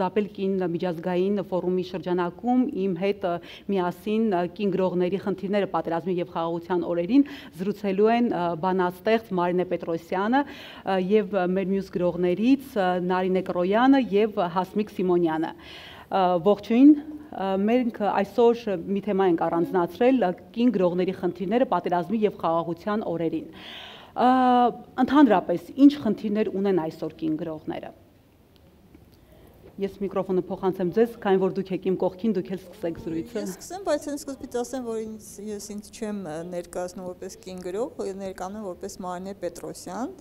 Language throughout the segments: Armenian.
Զապել կին միջազգային ֆորումի շրջանակում իմ հետ միասին կին գրողների խնդիրները պատերազմի եւ խաղաղության օրերին զրուցելու են բանաստեղծ Մարինե Պետրոսյանը եւ մեր մյուս գրողներից Նարինե Կրոյանը եւ Հասմիկ Սիմոնյանը։ Ողջույն, մենք այսօր մի թեմա ենք առանձնացրել կին գրողների խնդիրները պատերազմի եւ խաղաղության օրերին։ Ընդհանրապես, ինչ խնդիրներ ունեն այսօր կին գրողները։ Ես միկրոֆոնը փոխանցեմ ձեզ, քանի որ դուք եք իմ կողքին, դուք էլ սկսեք զրույցը։ Ես սկսեմ, բայց հենց սկզբից ասեմ, որ ես ինձ չեմ ներկայացնում որպես կին գրող, ներկայանում որպես Մարինե Պետրոսյան։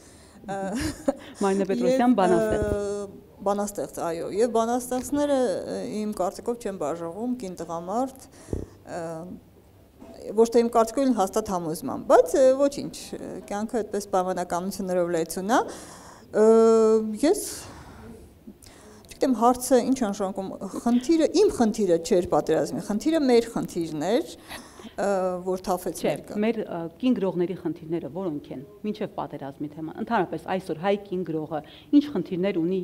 Մարինե Պետրոսյան բանաստեղծ։ Բանաստեղծ, այո, եւ բանաստեղծները իմ կարծիքով չեն բաժանվում կին տղամարդ, ոչ թե իմ կարծիքով հաստատ համոզման, բայց ոչինչ, կյանքը այդպես պայմանականություններով լեցուն է։ Ես Դեմ հարցը ինչ անշանակում խնդիրը իմ խնդիրը չէր պատերազմի, խնդիրը մեր խնդիրն էր, որ թափեց ներկա։ Մեր կին գրողների խնդիրները որոնք են, մինչև պատերազմի թեման։ Ընդհանրապես այսօր հայ կին գրողը ինչ խնդիրներ ունի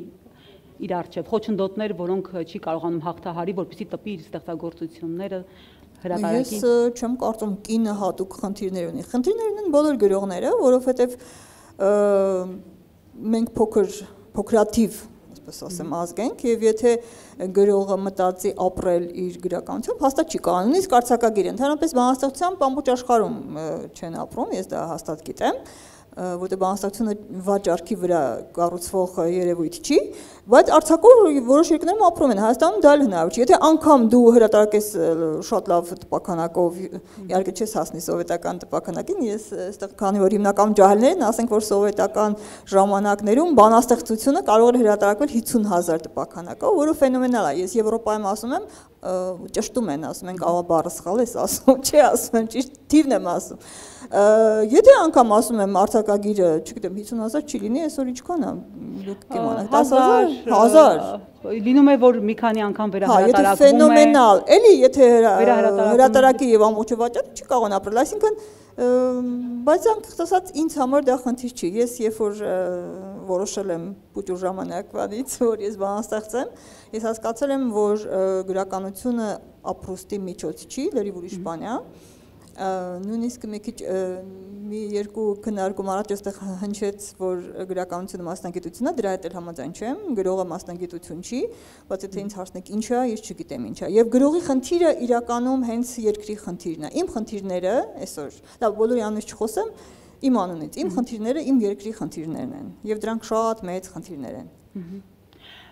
իր առջև, խոչընդոտներ, որոնք չի կարողանում հաղթահարի, որպեսզի տպի իր ստեղծագործությունները հրատարակի։ Ես չեմ կարծում կինը հատուկ խնդիրներ ունի։ Խնդիրներ ունեն բոլոր գրողները, որովհետև մենք փոքրաթիվ ասեմ ազգ ենք եւ եթե գրողը մտածի ապրել իր գրականությամբ հաստատ չի կարող նույնիսկ արձակագիր ընդհանրապես բանաստեղծությամբ ամբողջ աշխարհում չեն ապրում ես դա հաստատ գիտեմ որտեղ բանաստեղծությունը վաճառքի վրա կառուցվող երևույթ չի բայց արձակող որոշ երկրներում ապրում են Հայաստանում դա էլ հնարավոր չի եթե անգամ դու հրատարակես շատ լավ տպականակով իհարկե չես հասնի սովետական տպականակին ես այստեղ քանի որ հիմնական ջահելներն ասենք որ սովետական ժամանակներում բանաստեղծությունը կարող էր հրատարակվել 50,000 տպականակով որը ֆենոմենալ է ես Եվրոպայում ասում եմ ճշտում են ասում են աղա բառը սխալ ես ասում չի ասում եմ ճիշտ թիվն եմ ասում եթե անգամ ասում եմ արձակագիրը չգիտեմ 50,000 չի լինի այսօր ինչքան է դուք կիմանաք 10,000 լինում է որ մի քանի անգամ վերահրատարակվում է ֆենոմենալ էլի եթե հրատարակի եւ ամբողջը վաճառի չի կարող ապրել այսինքն բայց անկեղծ ասած ինձ համար դա խնդիր չի ես երբ որ որոշել եմ փոքր ժամանակվանից որ ես բանաստեղծ եմ ես հասկացել եմ որ գրականությունը ապրուստի միջոց չի լրիվ ուրիշ բան է նույնիսկ մի քիչ մի երկու քննարկում առաջ այստեղ հնչեց որ գրականությունը մասնագիտություն է դրա հետ էլ համաձայն չեմ գրողը մասնագիտություն չի բայց եթե ինձ հարցնեք ինչ է ես չգիտեմ ինչ է եւ գրողի խնդիրը իրականում հենց երկրի խնդիրն է իմ խնդիրները այսօր լավ բոլորի անունից չխոսեմ իմ անունից իմ խնդիրները իմ երկրի խնդիրներն են եւ դրանք շատ մեծ խնդիրներ են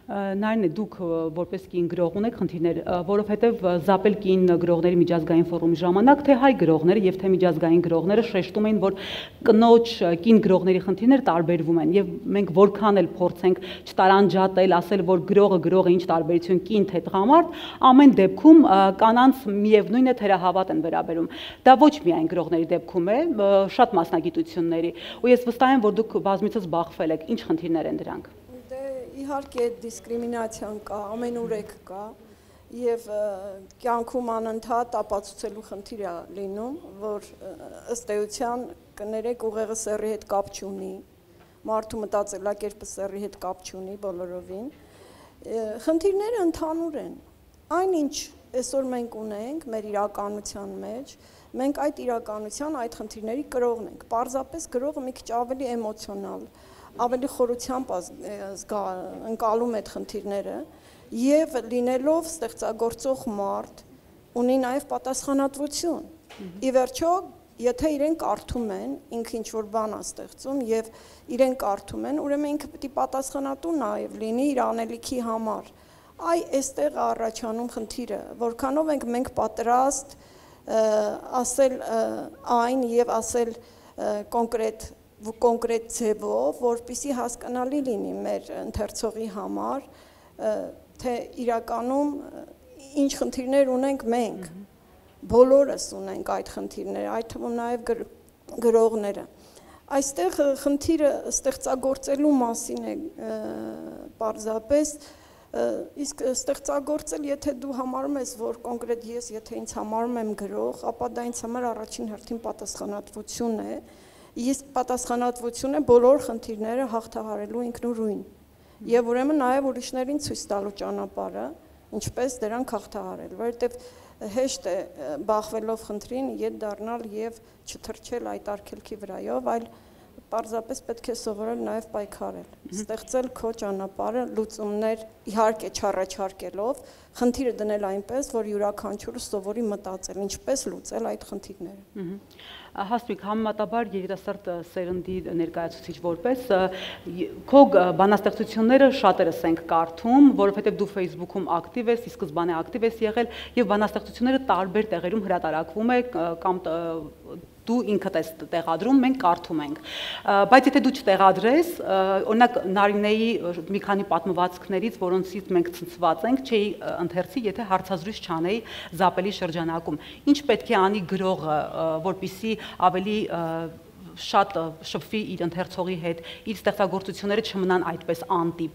Նարինե դուք որպես կին գրող ունեք խնդիրներ, որովհետև Զապել կին գրողների միջազգային ֆորումի ժամանակ թե հայ գրողները եւ թե միջազգային գրողները շեշտում էին, որ կնոջ կին գրողների խնդիրները տարբերվում են եւ մենք որքան էլ փորձենք չտարանջատել, ասել, որ գրողը ինչ տարբերություն կին թե տղամարդ, ամեն դեպքում կանանց միևնույն է թերահավատ են վերաբերում։ Դա ոչ միայն գրողների դեպքում է, շատ մասնագիտությունների, ու ես վստահ եմ, որ դուք բազմիցս բախվել եք, ինչ խնդիրներ են դրանք։ Իհարկե դիսկրիմինացիան կա, ամենուրեք կա եւ կյանքում անընդհատ ապացուցելու խնդիր է լինում, որ ըստ էության կներեք ուղեղը սեռի հետ կապ չունի, մարդու մտածելակերպը սեռի հետ կապ չունի բոլորովին։ Խնդիրները ընդհանուր են։ Այնինչ այսօր մենք ունենք մեր իրականության մեջ, մենք այդ իրականության այդ խնդիրների կրողն ենք։ Պարզապես գրողը մի քիչ ավելի էմոցիոնալ ավելի խորությամբ ընկալում այդ խնդիրները եւ լինելով ստեղծագործող մարդ ունի նաեւ պատասխանատվություն։ Ի վերջո, եթե իրեն կարդում են, ինքը ինչ որ բան է ստեղծում եւ իրեն կարդում են, ուրեմն ինքը պետք է պատասխանատու նաեւ լինի իր անելիքի համար։ Այստեղ առաջանում խնդիրը, որքանով ենք մենք պատրաստ ասել այն եւ ասել կոնկրետ ձևով, որպեսզի հասկանալի լինի մեր ընթերցողի համար, թե իրականում ինչ խնդիրներ ունենք մենք, բոլորս ունենք այդ խնդիրները, այդ թվում նաև գրողները։ Այստեղ խնդիրը ստեղծագործելու մասին է պարզապես, իսկ ստեղծագործել, եթե դու համարում ես, որ կոնկրետ ես, եթե ինձ համարում եմ գրող, ապա դա ինձ համար առաջին հերթին պատասխանատվություն է, իսկ պատասխանատվություն է բոլոր խնդիրները հաղթահարելու ինքնուրույն։ եւ ուրեմն նաեւ ուրիշներին ցույց տալու ճանապարհը, ինչպես դրանք հաղթահարել, որովհետեւ հեշտ է բախվելով խնդրին ետ դառնալ եւ չթրջել այդ արգելքի վրայով, այլ պարզապես պետք է սովորել նաև պայքարել, ստեղծել քո ճանապարհը, լուծումներ իհարկե չառաջարկելով, խնդիրը դնել այնպես, որ յուրաքանչյուրը սովորի մտածել, ինչպես լուծել այդ խնդիրները։ Հասմիկ, համեմատաբար երիտասարդ սերնդի ներկայացուցիչ որպես քո բանաստեղծությունները շատերս ենք կարդում, որովհետև դու Facebook-ում ակտիվ ես, ի սկզբանե ակտիվ ես եղել եւ բանաստեղծությունները տարբեր տեղերում հրատարակվում է կամ դու ինքդ ես տեղադրում, մենք կարդում ենք։ Բայց եթե դու չտեղադրես, օրինակ Նարինեի մի քանի պատմվածքներից, որոնցից մենք ցնցված ենք, չէի ընթերցի, եթե հարցազրույց չանեի Զապելի շրջանակում։ Ինչ պետք է անի գրողը, որպեսզի ավելի շատ շփվի իր ընթերցողի հետ, իր ստեղծագործությունները չմնան այդպես անտիպ։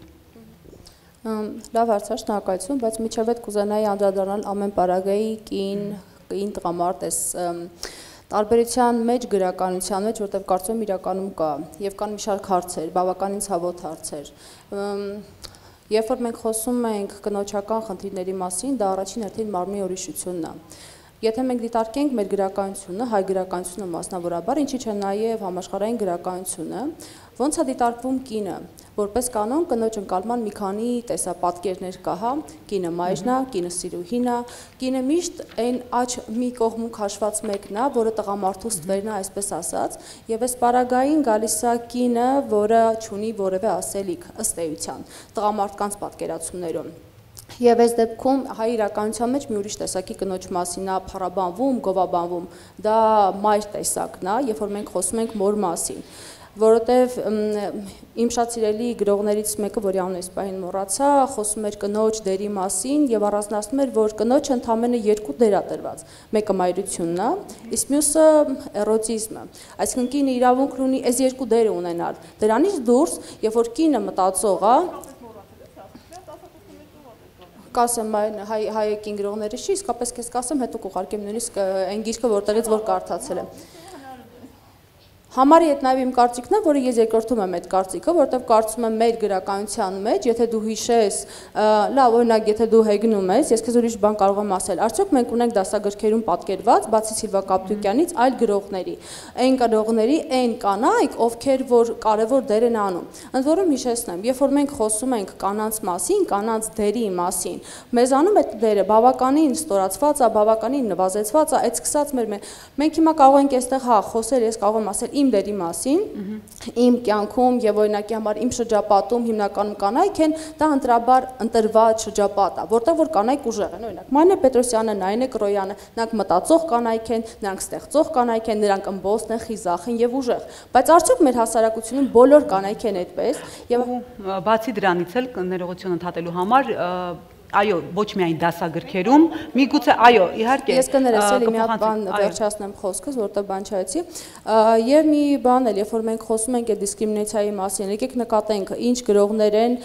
Լավ հարց է, շնորհակալություն, բայց միջև այդ կուզենայի անդրադառնալ ամեն պարագայի կին տղամարդ էս տարբերության մեջ գրականության մեջ, որտեղ կարծում եմ իրականում կա եւ կան մի շարք հարցեր, բավականին ցավոտ հարցեր։ Երբ որ մենք խոսում ենք կնոջական խնդիրների մասին, դա առաջին հերթին մարմնի օրիշությունն է։ Եթե մենք դիտարկենք մեր գրականությունը, հայ գրականությունը մասնավորաբար, ինչի՞ չէ նաև համաշխարհային գրականությունը, ոնց է դիտարկվում կինը, որպես կանոն կնոջ ընկալման մի քանի տեսապատկերներ կա, հա, կինը մայրն է, կինը սիրուհին է, կինը միշտ այն աջ մի կողմում քաշված մեկն է, որը տղամարդու ստվերն է, այսպես ասած, եւ այս պարագային գալիս է կինը, որը չունի որևէ ասելիք ըստ էության, տղամարդկանց պատկերացումներում։ Եվ այս դեպքում հայ իրականության մեջ մի ուրիշ տեսակի կնոջ մասին է փառաբանվում, գովաբանվում, դա մայր տեսակն է, երբ որ մենք խոսում ենք մոր մասին, որովհետև իմ շատ սիրելի գրողներից մեկը, որի անունը այս պահին մոռացա, խոսում էր կնոջ դերի մասին եւ առանձնացնում էր, որ կնոջը ընդամենը երկու դեր է տրված, մեկը մայրությունն է, իսկ մյուսը էրոտիզմը, այսինքն կինը իրավունք ունի այս երկու դերը ունենալ, դրանից դուրս, երբ որ կինը մտածող է, կասեմ հայ կին գրողները չի, իսկապես քեզ կասեմ, հետո կուղարկեմ նույնիսկ այն գիրքը, որտեղից որ կարդացել եմ։ Համարի հետ նաև իմ կարծիքն է, որը ես երկրորդում եմ այդ կարծիքը, որովհետև կարծում եմ մեր գրականության մեջ, եթե դու հիշես, լավ, օրինակ, եթե դու հեգնում ես, ես քեզ ուրիշ բան կարող եմ ասել, արդյոք մենք ունենք դասագրքերում պատկերված, բացի Սիլվա Կապտուկյանից, այլ գրողների, այն գրողների, այն կանայք, ովքեր որ կարևոր դեր են անում։ Ընդ որում հիշեցնեմ, երբ որ մենք խոսում ենք կանանց մասին, կանանց դերի մասին, մեզանում այդ դերը բավականին ստորացված է, բավականին նվազեցված է, այդ սկսած մենք հիմա կարող ենք այստեղ հա խոսել, ես կարող եմ ասել իմ դերի մասին, իմ կյանքում եւ օրինակի համար իմ շրջապատում հիմնականում կանայք են, դա ընտրաբար ընտրված շրջապատ է, որտեղ որ կանայք ուժեղ են, օրինակ Մանե Պետրոսյանը, Նայինե Կրոյանը, նրանք մտածող կանայք են, նրանք ստեղծող կանայք են, նրանք ըմբոստ են, խիզախ են եւ ուժեղ, բայց արդյոք մեր հասարակությունում բոլոր կանայք են այդպես եւ բացի դրանից էլ ներողություն ընդհատելու համար այո, ոչ միայն դասագրքերում, միգուցե այո, իհարկե։ Ես կներես էլի մի հատ բան վերջացնեմ խոսքս, որտեղ բան չայցի։ Եվ մի բան էլ, երբ որ մենք խոսում ենք այդ դիսկրիմինացիայի մասին, եկեք նկատենք, ինչ գրողներ են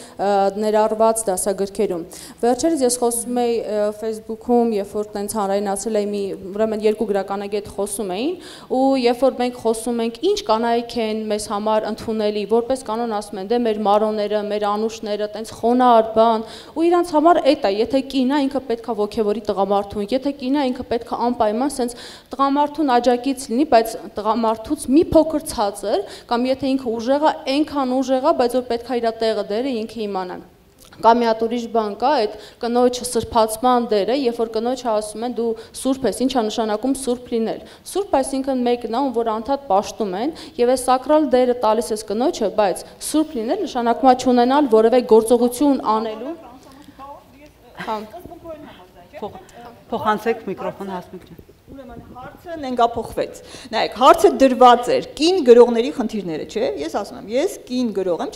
ներառված դասագրքերում։ Վերջերս ես խոսում էի Facebook-ում, երբ որ տենց հանրայնացել էի մի, ուրեմն երկու գրականագետ խոսում էին, ու երբ որ մենք խոսում ենք, ինչ կանայք են մեզ համար ընդունելի, որպես կանոն ասում են, դե մեր մարոները, մեր անուշները, տենց խոնարհ բան, ու իրանց համար եթե կինա ինքը պետք է ոգևորի տղամարդուն, եթե կինա ինքը պետք է անպայման սենց տղամարդուն աջակից լինի, բայց տղամարդուց մի փոքր ցածր, կամ եթե ինքը ուժեղ է, այնքան ուժեղ է, բայց որ պետք է իր տեղը դերը ինքը իմանա։ Կամ մի հատ ուրիշ բան կա, այդ կնոջ սրբացման դերը, երբ որ կնոջը ասում են դու սուրբ ես, ինչ է նշանակում սուրբ լինել։ Սուրբ այսինքն մեկն է, ում որ անդադ պաշտում են, եւ այս սակրալ դերը տալիս ես կնոջը, բայց սուրբ լինել նշանակում է չունենալ որևէ գործողություն անելու։ Փոխանցեք միկրոֆոն Հասմիկ ջան։ Ուրեմն հարցը նենգափոխվեց։ Նայեք, հարցը դրված էր կին գրողների խնդիրները, չէ՞։ Ես ասում եմ, ես կին գրող եմ,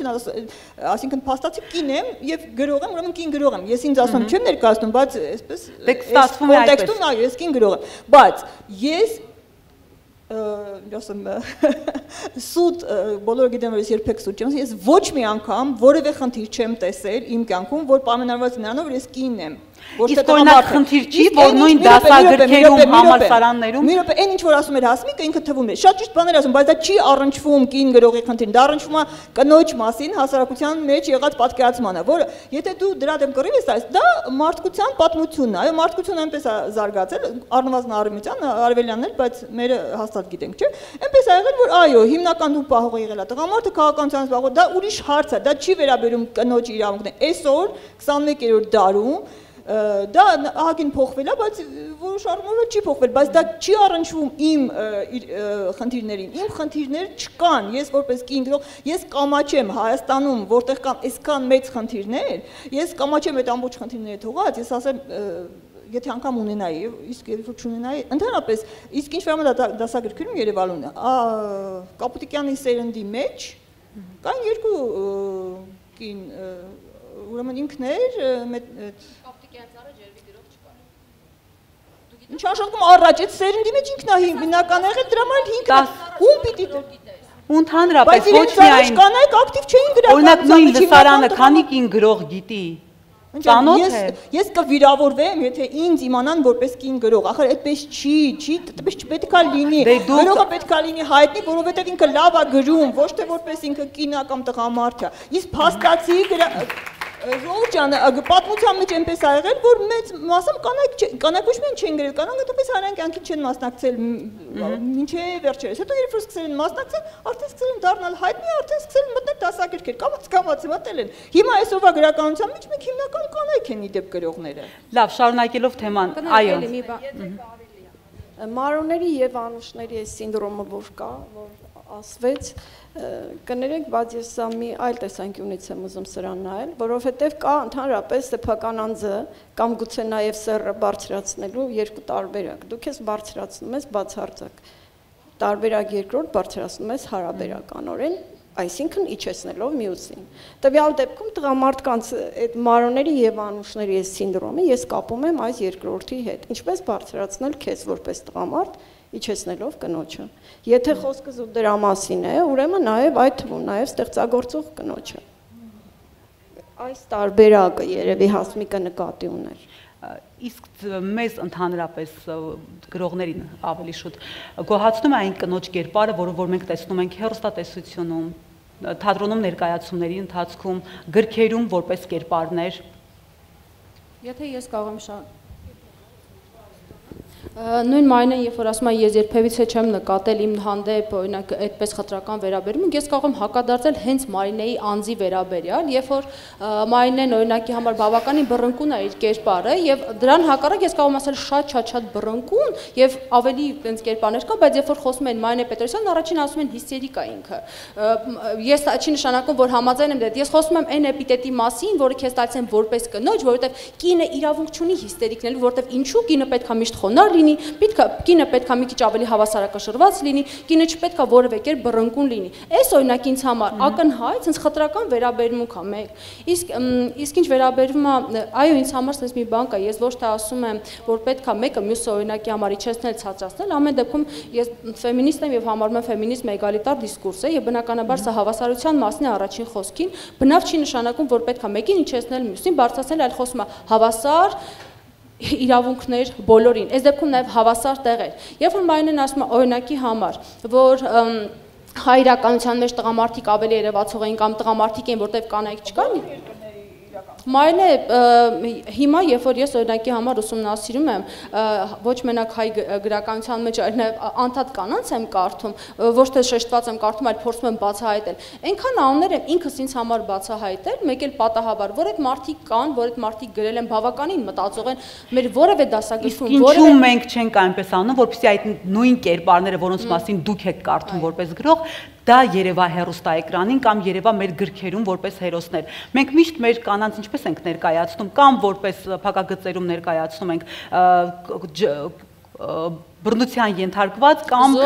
այսինքն փաստացի կին եմ եւ գրող եմ, ուրեմն կին գրող եմ։ Ես ինձ ասում չեմ ներկայացնում, բայց այսպես ստացվում է այդպես։ Կոնտեքստում այո, ես կին գրող եմ, բայց ես ասում սուտ բոլորը գիտեն որ ես երբեք սուտ չեմ, ես ոչ մի անգամ որևէ խնդիր չեմ տեսել իմ կյանքում, որ պայմանավորված նրանով որ ես կին եմ։ Իսկ օրինակ խնդիր չի, որ նույն դասագրքերում, համալսարաններում մի րոպե, այն ինչ որ ասում էր Հասմիկը, ինքը թվում է։ Շատ ճիշտ բաներ ասում, բայց դա չի առնչվում կին գրողի խնդիրին, դա առնչվում է կնոջ մասին հասարակության մեջ եղած պատկերացմանը, որը եթե դու դրա դեմ կռիվ ես տալիս, դա մարդկության պատմությունն է, այո, մարդկությունը այնպես է զարգացել, առնվազն Արևմտյան, արևելյաններ, բայց մերը հաստատ գիտենք, չէ՞։ Այնպես ա եղել, որ այո, հիմնական դու պահող եղել է տղամարդը քաղաքականությանից պահող, դա ուրիշ հարց է, դա չի վերաբերում կնոջ իրավունքներին։ Այսօր 21-րդ դարում դա ահագին փոխվել է, բայց որոշ առումով չի փոխվել, բայց դա չի առնչվում իմ խնդիրներին։ Իմ խնդիրներ չկան, ես որպես կին գրող, ես կամաչեմ Հայաստանում, որտեղ կան այսքան մեծ խնդիրներ, ես կամաչեմ այդ ամբողջ խնդիրները թողած, ես ասեմ եթե անգամ ունենայի, իսկ երբ որ չունենայի, ընդհանրապես, իսկ ինչ վերաբերում է դասագրքերում Երևանն է, Կապուտիկյանի սերնդի մեջ կան երկու կին, ուրեմն ինքն էր Ինչ աշխատում առաջ, այդ սերնդի մեջ ինքն է հիմնական եղել, դրա համար ինքն է, ում պիտի Ընդհանրապես ոչ միայն կանայք ակտիվ չէին գրական օրինակ նույն լսարանը քանի կին գրող գիտի Ծանոթ է Ես կվիրավորվեմ, եթե ինձ իմանան որպես կին գրող, ախր այդպես չի, այդպես չպետք է լինի։ Գրողը պետք է լինի հայտնի, որովհետև ինքը լավ է գրում, ոչ թե որպես ինքը կին է կամ տղամարդ է։ Իսկ փաստացի Ժողովուրդ ջան, պատմության մեջ այնպես ա եղել, որ մեծ մասամբ կանայք ոչ միայն չեն գրել, կանանք ընդհանրապես հանրային կյանքին չեն մասնակցել մինչև վերջերս։ Հետո երբ որ սկսել են մասնակցել, արդեն սկսել են դառնալ հայտնի, արդեն սկսել են մտնել դասագրքեր, կամաց մտել են։ Հիմա այսօրվա գրականության մեջ մենք հիմնական կանայք են իդեպ գրողները։ Լավ, շարունակելով թեման, այո։ Մարոների եւ անուշների այս սինդրոմը որ կա, որ ասվեց, կներեք, բայց ես սա մի այլ տեսանկյունից եմ ուզում սրան նայել, որովհետև կա ընդհանրապես սեփական անձը կամ գուցե նաև սեռը բարձրացնելու երկու տարբերակ։ Դուք ես բարձրացնում ես բացարձակ, տարբերակ երկրորդ բարձրացնում ես հարաբերականորեն, այսինքն իջեցնելով մյուսին։ Տվյալ դեպքում տղամարդկանց այդ մարոների եւ անուշների այս սինդրոմը ես կապում եմ այս երկրորդի հետ։ Ինչպես բարձրացնել քեզ որպես տղամարդ իջեցնելով կնոջը։ Եթե խոսքը զուտ դրա մասին է, ուրեմն նաև այդ թվում նաև ստեղծագործող կնոջը։ Այս տարբերակը երևի Հասմիկը նկատի ուներ։ Իսկ մեզ ընդհանրապես գրողներին ավելի շուտ գոհացնում է այն կնոջ կերպարը, որը որ մենք տեսնում ենք հեռուստատեսությունում, թատրոնում ներկայացումների ընթացքում, գրքերում որպես կերպարներ։ Եթե ես կարող եմ Նույն մայնեն, երբ որ ասում եմ, ես երբևիցե չեմ նկատել իմ հանդեպ, օրինակ, այդպես խտրական վերաբերում, ես կարող եմ հակադարձել հենց Մարինեի անձի վերաբերյալ, երբ որ Մարինեն օրինակի համար բավականին բռնկուն է իր կերպարը, եւ դրան հակառակ ես կարող եմ ասել շատ բռնկուն եւ ավելի այնց կերպարներ կան, բայց երբ որ խոսում են Մարինե Պետրոսյանն, առաջին ասում են հիստերիկա ինքը։ Ես չի նշանակում, որ համաձայն եմ դեռ, ես խոսում եմ այն էպիտետի մասին, որը քեզ տալիս են որպես կնոջ, որովհետեւ կինը իրավունք չունի հիստերիկնելու, որովհետեւ ինչու կինը պետք է միշտ խոնարհ լինի, կինը պետք է մի քիչ ավելի հավասարակշռված լինի, կինը չպետք է որևէ կերպ բռնկուն լինի։ Այս օրինակ ինձ համար ակնհայտ, sense խտրական վերաբերմունք է մեկ։ Իսկ ինչ վերաբերվում է, այո, ինձ համար sense մի բան կա, ես ոչ թե ասում եմ, որ պետք է մեկը մյուսը օրինակի համար իջեցնել, ցածրացնել, ամեն դեպքում ես ֆեմինիստ եմ եւ համարում եմ ֆեմինիզմը էգալիտար դիսկուրս է եւ բնականաբար սա հավասարության մասն է առաջին խոսքին, բնավ չի նշանակում, որ պետք է մեկին իջեցնել, մյուսին բարձրացնել, այլ խոսում է հավասար իրավունքներ բոլորին, այս դեպքում նաև հավասար տեղեր։ Երբ որ Մարինեն ասում է օրինակի համար, որ հայ իրականության մեջ տղամարդիկ ավելի երևացող էին կամ տղամարդիկ էին, որտեղ կանայք չկան, Մարինե հիմա երբ որ ես օրինակի համար ուսումնասիրում եմ ոչ մենակ հայ գրականության մեջ այլ նաև անդադ կանանց եմ կարդում, ոչ թե շեշտված եմ կարդում, այլ փորձում եմ բացահայտել։ Այնքան անուններ եմ ինքս ինձ համար բացահայտել, մեկ էլ պատահաբար, որ այդ մարդիկ կան, որ այդ մարդիկ գրել են բավականին մտածող են, մեր որևէ դասագրքում, որևէ մենք չենք այնպես անում, որպեսզի այդ նույն կերպարները, որոնց մասին դուք եք կարդում որպես գրող, դա երևա հեռուստաէկրանին կամ երևա մեր գրքերում որպես հերոսներ։ Մենք միշտ մեր կանանց ինչպես ենք ներկայացնում կամ որպես փակագծերում ներկայացնում ենք բռնության ենթարկված կամ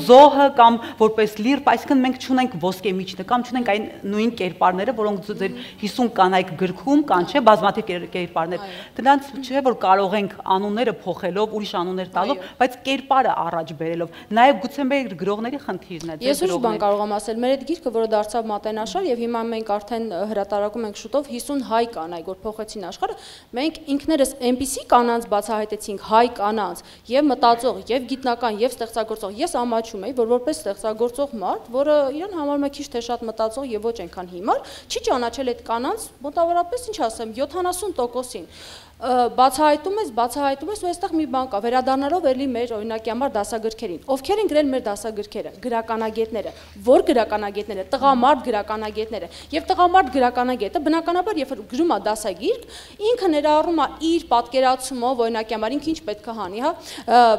զոհը կամ որպես լիրբ, այսինքն մենք չունենք ոսկե միջնը կամ չունենք այն նույն կերպարները, որոնք ձեր 50 կանայք գրքում կան, չէ, բազմաթիվ կերպարներ։ Դրանց չէ որ կարող ենք անունները փոխելով, ուրիշ անուններ տալով, բայց կերպարը առաջ բերելով, նաև գուցե մեր գրողների խնդիրն է։ Ես ուրիշ բան կարող եմ ասել, մեր այդ գիրքը, որը դարձավ մատենաշար եւ հիմա մենք արդեն հրատարակում ենք շուտով 50 հայ կանայք, որ փոխեցին աշխարհը, մենք ինքներս այնպիսի կանանց բացահայտեցինք, հայ կանանց, եւ մտածող, եւ գիտնական, եւ ստեղծագործող։ Ես ամաչում եի, որ որպես ստեղծագործող մարդ, որը իրեն համարում է քիչ թե շատ մտածող եւ ոչ այնքան հիմար, չի ճանաչել այդ կանանց մոտավորապես, ինչ ասեմ, 70%-ին։ Բացահայտում ես ու այստեղ մի բան կա, վերադառնալով էլի մեր օրինակի համար դասագրքերին։ Ովքեր են գրել մեր դասագրքերը, գրականագետները, որ գրականագետները, տղամարդ գրականագետները։ Եվ տղամարդ գրականագետը բնականաբար երբ գրում է դասագիրք, ինքը ներառում է իր պատկերացումով, օրինակի համար ինքը ինչ պետք է հանի, հա,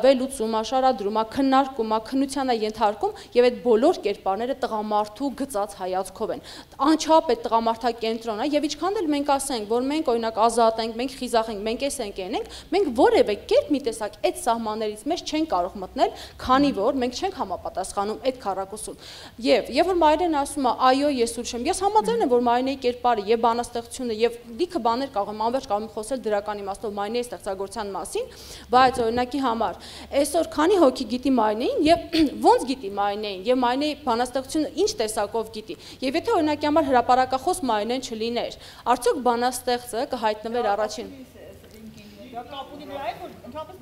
վերլուծում, շարադրում, քննարկում, քննության է ենթարկում եւ այդ բոլոր կերպարները տղամարդու գծած հայացքով են։ Անչափ այդ տղամարդակենտրոնն է եւ ինչքան էլ մենք ասենք, որ մենք օրինակ ազատ ենք, մենք խիզախ մենք էս ենք ենենք, մենք որևէ կերպ մի տեսակ այդ սահմաններից մեջ չենք կարող մտնել, քանի որ մենք չենք համապատասխանում այդ քառակուսուն։ Եվ երբ որ Մարինեն ասում է, այո, ես ուրիշ եմ, ես համաձայն եմ, որ Մարինեի կերպարը եւ բանաստեղծությունը եւ լիքը բաներ կարող եմ անverջ կարող եմ խոսել դրական իմաստով Մարինեի ստեղծագործության մասին, բայց օրինակի համար այսօր քանի հոգի գիտի Մարինեին եւ ոնց գիտի Մարինեին եւ Մարինեի բանաստեղծությունը ինչ տեսակով գիտի։ Եվ եթե օրինակի համար հրապարակախոս Մարինեն չլիներ, արդյոք բանաստեղծը կհայտնվեր առաջին։ Կապ ունի նրա հետ, որ ընդհանրապես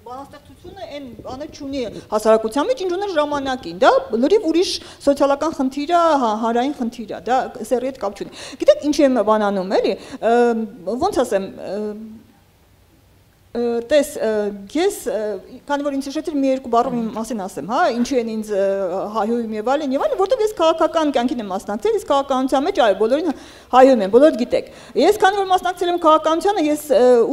բանաստեղծությունը այն բանը չունի հասարակության մեջ, ինչ ուներ ժամանակին, դա լրիվ ուրիշ սոցիալական խնդիր է, հանրային խնդիր է, դա սերի հետ կապ չունի։ Գիտեք ինչ եմ բանանում, էլի, ոնց ասեմ, տես, ես, քանի որ ինձ շեշտել մի երկու բառով իմ մասին ասեմ, հա, ինչու են ինձ հայհոյում եւ այլն, որտեղ ես քաղաքական կյանքին եմ մասնակցել, իսկ քաղաքականության մեջ այո, բոլորին հայհոյում են, բոլորդ գիտեք։ Ես քանի որ մասնակցել եմ քաղաքականությանը, ես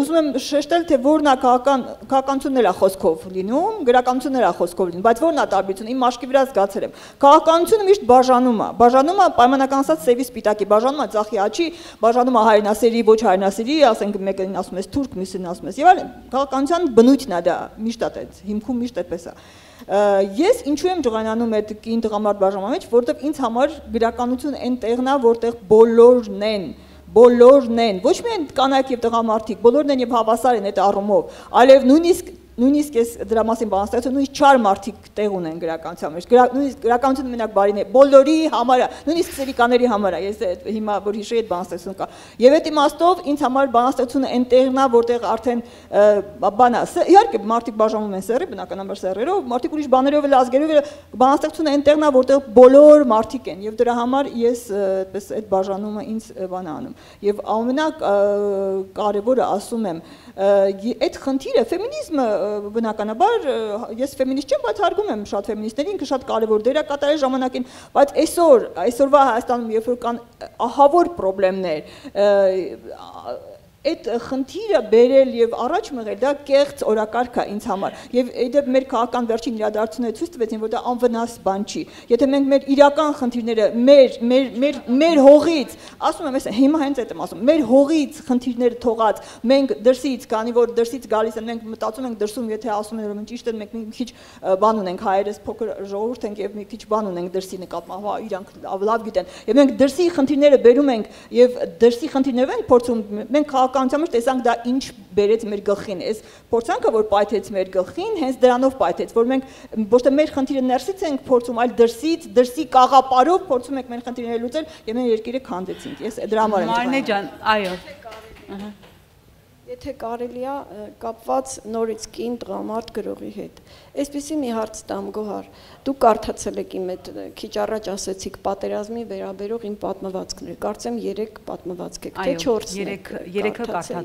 ուզում եմ շեշտել, թե որն է քաղաքականությունն է խոսքով լինում, գրականությունն է խոսքով լինում, բայց որն է տարբերությունը, իմ մաշկի վրա զգացել եմ։ Քաղաքականությունը միշտ բաժանում է պայմանական ասած սևի սպիտակի, բաժանում է ձախի աչի, բաժանում է հայրենասերի, ոչ հայրենասերի, ասենք մեկին ասում ես թուրք, մյուսին ասում ես եւ այլն։ Քաղաքականության բնույթն է դա, միշտ այդպես, հիմքում միշտ այդպես է։ Ես ինչու եմ ջղայնանում այդ կին տղամարդ բաժանման մեջ, որովհետև ինձ համար գրականություն այն տեղն է, որտեղ բոլորն են, ոչ միայն կանայք եւ տղամարդիկ, բոլորն են եւ հավասար են այդ առումով, այլև նույնիսկ ես դրա մասին բանաստեղծում, նույնիսկ չար մարդիկ տեղ ունեն գրականության մեջ, նույնիսկ գրականությունը մենակ բարին է, բոլորի համար է, նույնիսկ սերիկաների համար է, ես հիմա որ հիշեի այդ բանաստեղծություն կա, եւ այդ իմաստով ինձ համար բանաստեղծությունը այն տեղն է, որտեղ արդեն բան է, իհարկե մարդիկ բաժանվում են սեռի, բնականաբար սեռերով, մարդիկ ուրիշ բաներով էլ ազգերով, բանաստեղծությունը այն տեղն է, որտեղ բոլոր մարդիկ են, եւ դրա համար ես այդպես այդ բաժանումը ինձ բան է անում, եւ ամենակարևորը ասում եմ, այդ խնդիրը ֆեմինիզմը բնականաբար ես ֆեմինիստ չեմ, բայց հարգում եմ շատ ֆեմինիստներին, ինքը շատ կարևոր դեր է կատարել ժամանակին, բայց այսօրվա Հայաստանում երբ որ կան ահավոր խնդիրներ, այդ խնդիրը բերել եւ առաջ մղել դա կեղծ օրակարգ է ինձ համար եւ այդպես մեր քաղաքական վերջին իրադարձությունները ցույց տվեցին որ դա անվնաս բան չի եթե մենք մեր իրական խնդիրները մեր հողից ասում եմ հիմա հենց այդ եմ ասում մեր հողից խնդիրները թողած մենք դրսից քանի որ դրսից գալիս են մենք մտածում ենք դրսում եթե ասում են որ մենք ճիշտ են մենք մի քիչ բան ունենք հայերս փոքր ժողովուրդ ենք եւ մի քիչ բան ունենք դրսի նկատմամբ հա իրանք լավ գիտեն եւ մենք դրսի խնդիրները բերում ենք եւ դրսի խնդիրներով ենք փորձում մենք Կանցամը տեսանք դա ինչ բերեց մեր գլխին, այս փորձանքը որ պայթեց մեր գլխին, հենց դրանով պայթեց, որ մենք ոչ թե մեր խնդիրը ներսից ենք փորձում, այլ դրսի կաղապարով փորձում ենք մեր խնդիրները լուծել եւ մեր երկիրը քանդեցինք։ Ես դրա համար եմ։ Մարինե ջան, այո։ Եթե կարելի է կապված նորից կին տղամարդ գրողի հետ։ Այսպեսի մի հարց տամ Գոհար, դու կարդացել եք իմ այդ քիչ առաջ ասեցիք պատերազմի վերաբերող իմ պատմվածքները, կարծեմ 3 պատմվածք եք, թե 4-ը։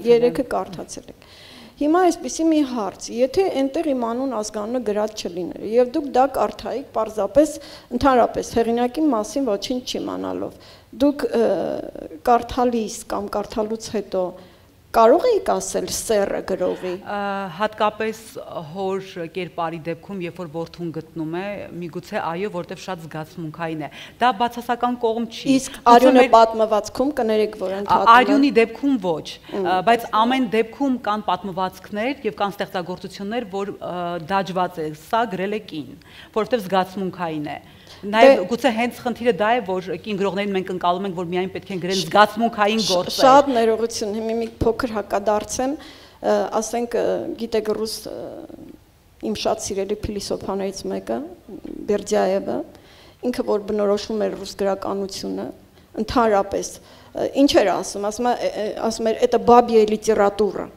3-ը կարդացել եք։ Հիմա այսպեսի մի հարց, եթե այնտեղ իմ անուն ազգանունը գրած չլիներ, եւ դուք դա կարդայիք պարզապես ընդհանրապես հեղինակի մասին ոչինչ չիմանալով, դուք կարդալիս կամ կարդալուց հետո Կարող եք ասել սերը գրողի։ Հատկապես հոր կերպարի դեպքում, երբ որ որդուն գտնում է, միգուցե այո, որտեվ շատ զգացմունքային է։ Դա բացասական կողմ չի։ Իսկ արյունը պատմվածքում կներեք, որ ընդհատում է։ Արյունի դեպքում ոչ, բայց ամեն դեպքում կան պատմվածքներ եւ կան ստեղծագործություններ, որ դաջված է, սա գրել է կին, որովհետեւ զգացմունքային է։ Նաև գուցե հենց խնդիրը դա է, որ կին գրողներին մենք ընկալում ենք, որ միայն պետք է գրեն զգացմունքային գործեր։ Շատ ներողություն, հիմա մի փոքր հակադարձեմ, ասենք գիտեք ռուս իմ շատ սիրելի փիլիսոփաներից մեկը, Բերդյայևը, ինքը որ բնորոշում էր ռուս գրականությունը, ընդհանրապես ինչ էր ասում, ասում էր, «Это бабья литература»։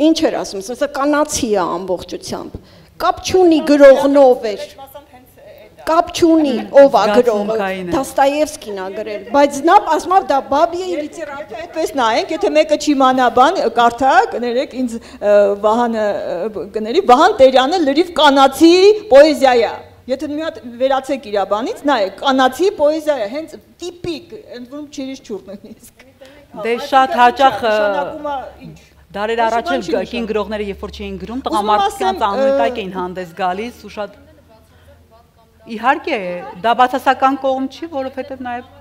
Ինչ էր ասում, ասում կանացի է ամբողջությամբ։ Կապ չունի գրողնով էր։ Կապ չունի ով է գրողը, Դոստոևսկին է գրել, բայց նա ասում է դա բաբիայի լիտերատուրա, այդպես նայենք, եթե մեկը չիմանա բան, կարդա, կներեք ինձ Վահանը կների, Վահան Տերյանը լրիվ կանացի պոեզիա է։ Եթե մի հատ վերացեք իր բանից, նայեք, կանացի պոեզիա է, հենց տիպիկ, ընդ որում չիրիշ չուրն նույնիսկ։ Դե շատ հաճախ նշանակում է ինչ։ Դարեր առաջ կին գրողները երբ որ չէին գրում, տղամարդկանց անընդհատ էին հանդես գալիս ու շատ Իհարկե, դա բացասական կողմ չի, որովհետև նաև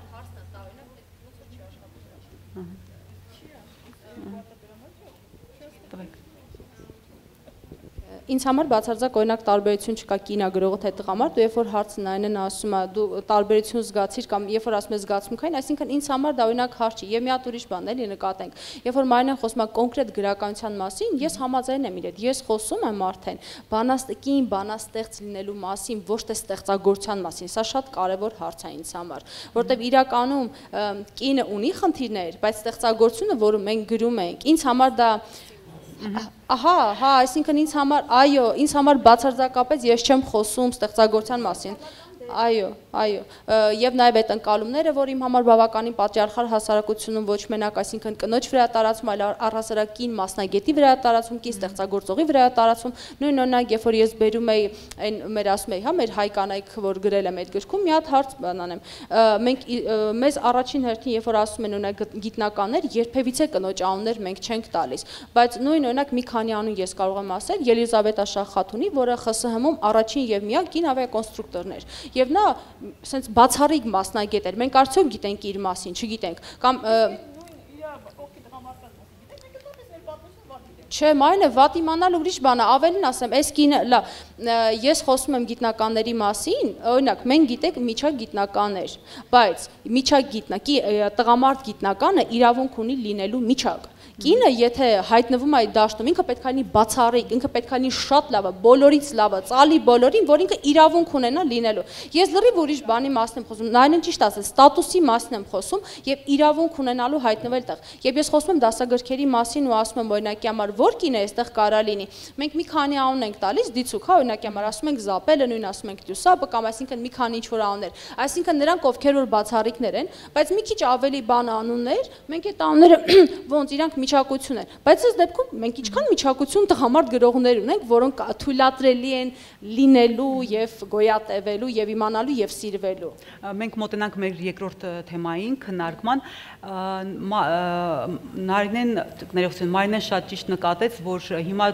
Ինձ համար բացարձակ օրինակ տարբերություն չկա կինագրողը թե տղամարդ, ու երբ որ հարցն այն են ասում է դու տարբերություն զգացիր կամ երբ որ ասում ես զգացմունքային, այսինքն ինձ համար դա օրինակ հարց չի։ Եվ մի հատ ուրիշ բան էլի նկատենք։ Երբ որ Մարինեն խոսում է կոնկրետ գրականության մասին, ես համաձայն եմ իր հետ։ Ես խոսում եմ արդեն բանաստեղծ բանաստեղծ լինելու մասին, ոչ թե ստեղծագործության մասին։ Սա շատ կարևոր հարց է ինձ համար, որտեղ իրականում կինը ունի խնդիրներ, բայց ստեղծագործությունը, որը մենք գրում ենք, ինձ համար դա Ահա, այսինքն ինձ համար, այո, ինձ համար բացարձակապես ես չեմ խոսում ստեղծագործության մասին։ Այո, եւ նաեւ այդ ընկալումները, որ իմ համար բավականին պատճառախառ հասարակությունում ոչ մենակ, այսինքն կնոջ վրա տարածում, այլ առհասարակ կին մասնագետի վրա տարածում, կին ստեղծագործողի վրա տարածում, նույն օրինակ, երբ որ ես բերում էի այն մեր ասում էի, հա, մեր հայ կանայք, որ գրել եմ այդ գրքում, մի հատ հարց բանանեմ։ Մենք մեզ առաջին հերթին, երբ որ ասում են օրինակ գիտնականներ, երբևիցե կնոջ անուններ մենք չենք տալիս, բայց նույն օրինակ մի քանի անուն ես կարող եմ ասել, Ելիզավետա Շախաթունի, որը ԽՍՀՄ-ում առաջին եւ միակ կին ավիակոնստրուկտորն էր։ Եվ նա սենց բացառիկ մասնագետ էր, մենք արդյոք գիտենք իր մասին, չգիտենք, կամ Չէ, մայն է վատ իմանալ ուրիշ բան է, ավելին ասեմ, այս կինը, ես խոսում եմ գիտնականների մասին, օրինակ, մենք գիտենք միջագիտնականներ, բայց տղամարդ գիտնականը իրավունք ունի լինելու միջակ։ Կինը, եթե հայտնվում է այդ դաշտում, ինքը պետք է լինի բացառիկ, ինքը պետք է լինի շատ լավը, բոլորից լավը, ծալի բոլորին, որ ինքը իրավունք ունենա լինելու։ Ես լրիվ ուրիշ բանի մասին եմ խոսում, նայեն ճիշտ ասել, ստատուսի մասին եմ խոսում եւ իրավունք ունենալու հայտնվել տեղ։ Երբ ես խոսում եմ դասագրքերի մասին ու ասում եմ օրինակի համար, որ կին է այստեղ կարա լինի, մենք մի քանի անուն ենք տալիս, դիցուք, հա, օրինակի համար ասում ենք Զապելը, նույն ասում ենք Դյուսապը կամ այսինքն մի քանի ինչ-որ անուններ։ Այսինքն նրանք ովքեր որ բացառիկներ են, բայց մի քիչ ավելի բան անուններ, մենք այդ անունները ոնց իրանք միջակություն են, բայց այս դեպքում մենք ինչքան միջակություն տղամարդ գրողներ ունենք, որոնք թույլատրելի են լինելու եւ գոյատևելու եւ իմանալու եւ սիրվելու։ Մենք մոտենանք մեր երկրորդ թեմային քննարկման, Մարինեն շատ ճիշտ նկատեց, որ հիմա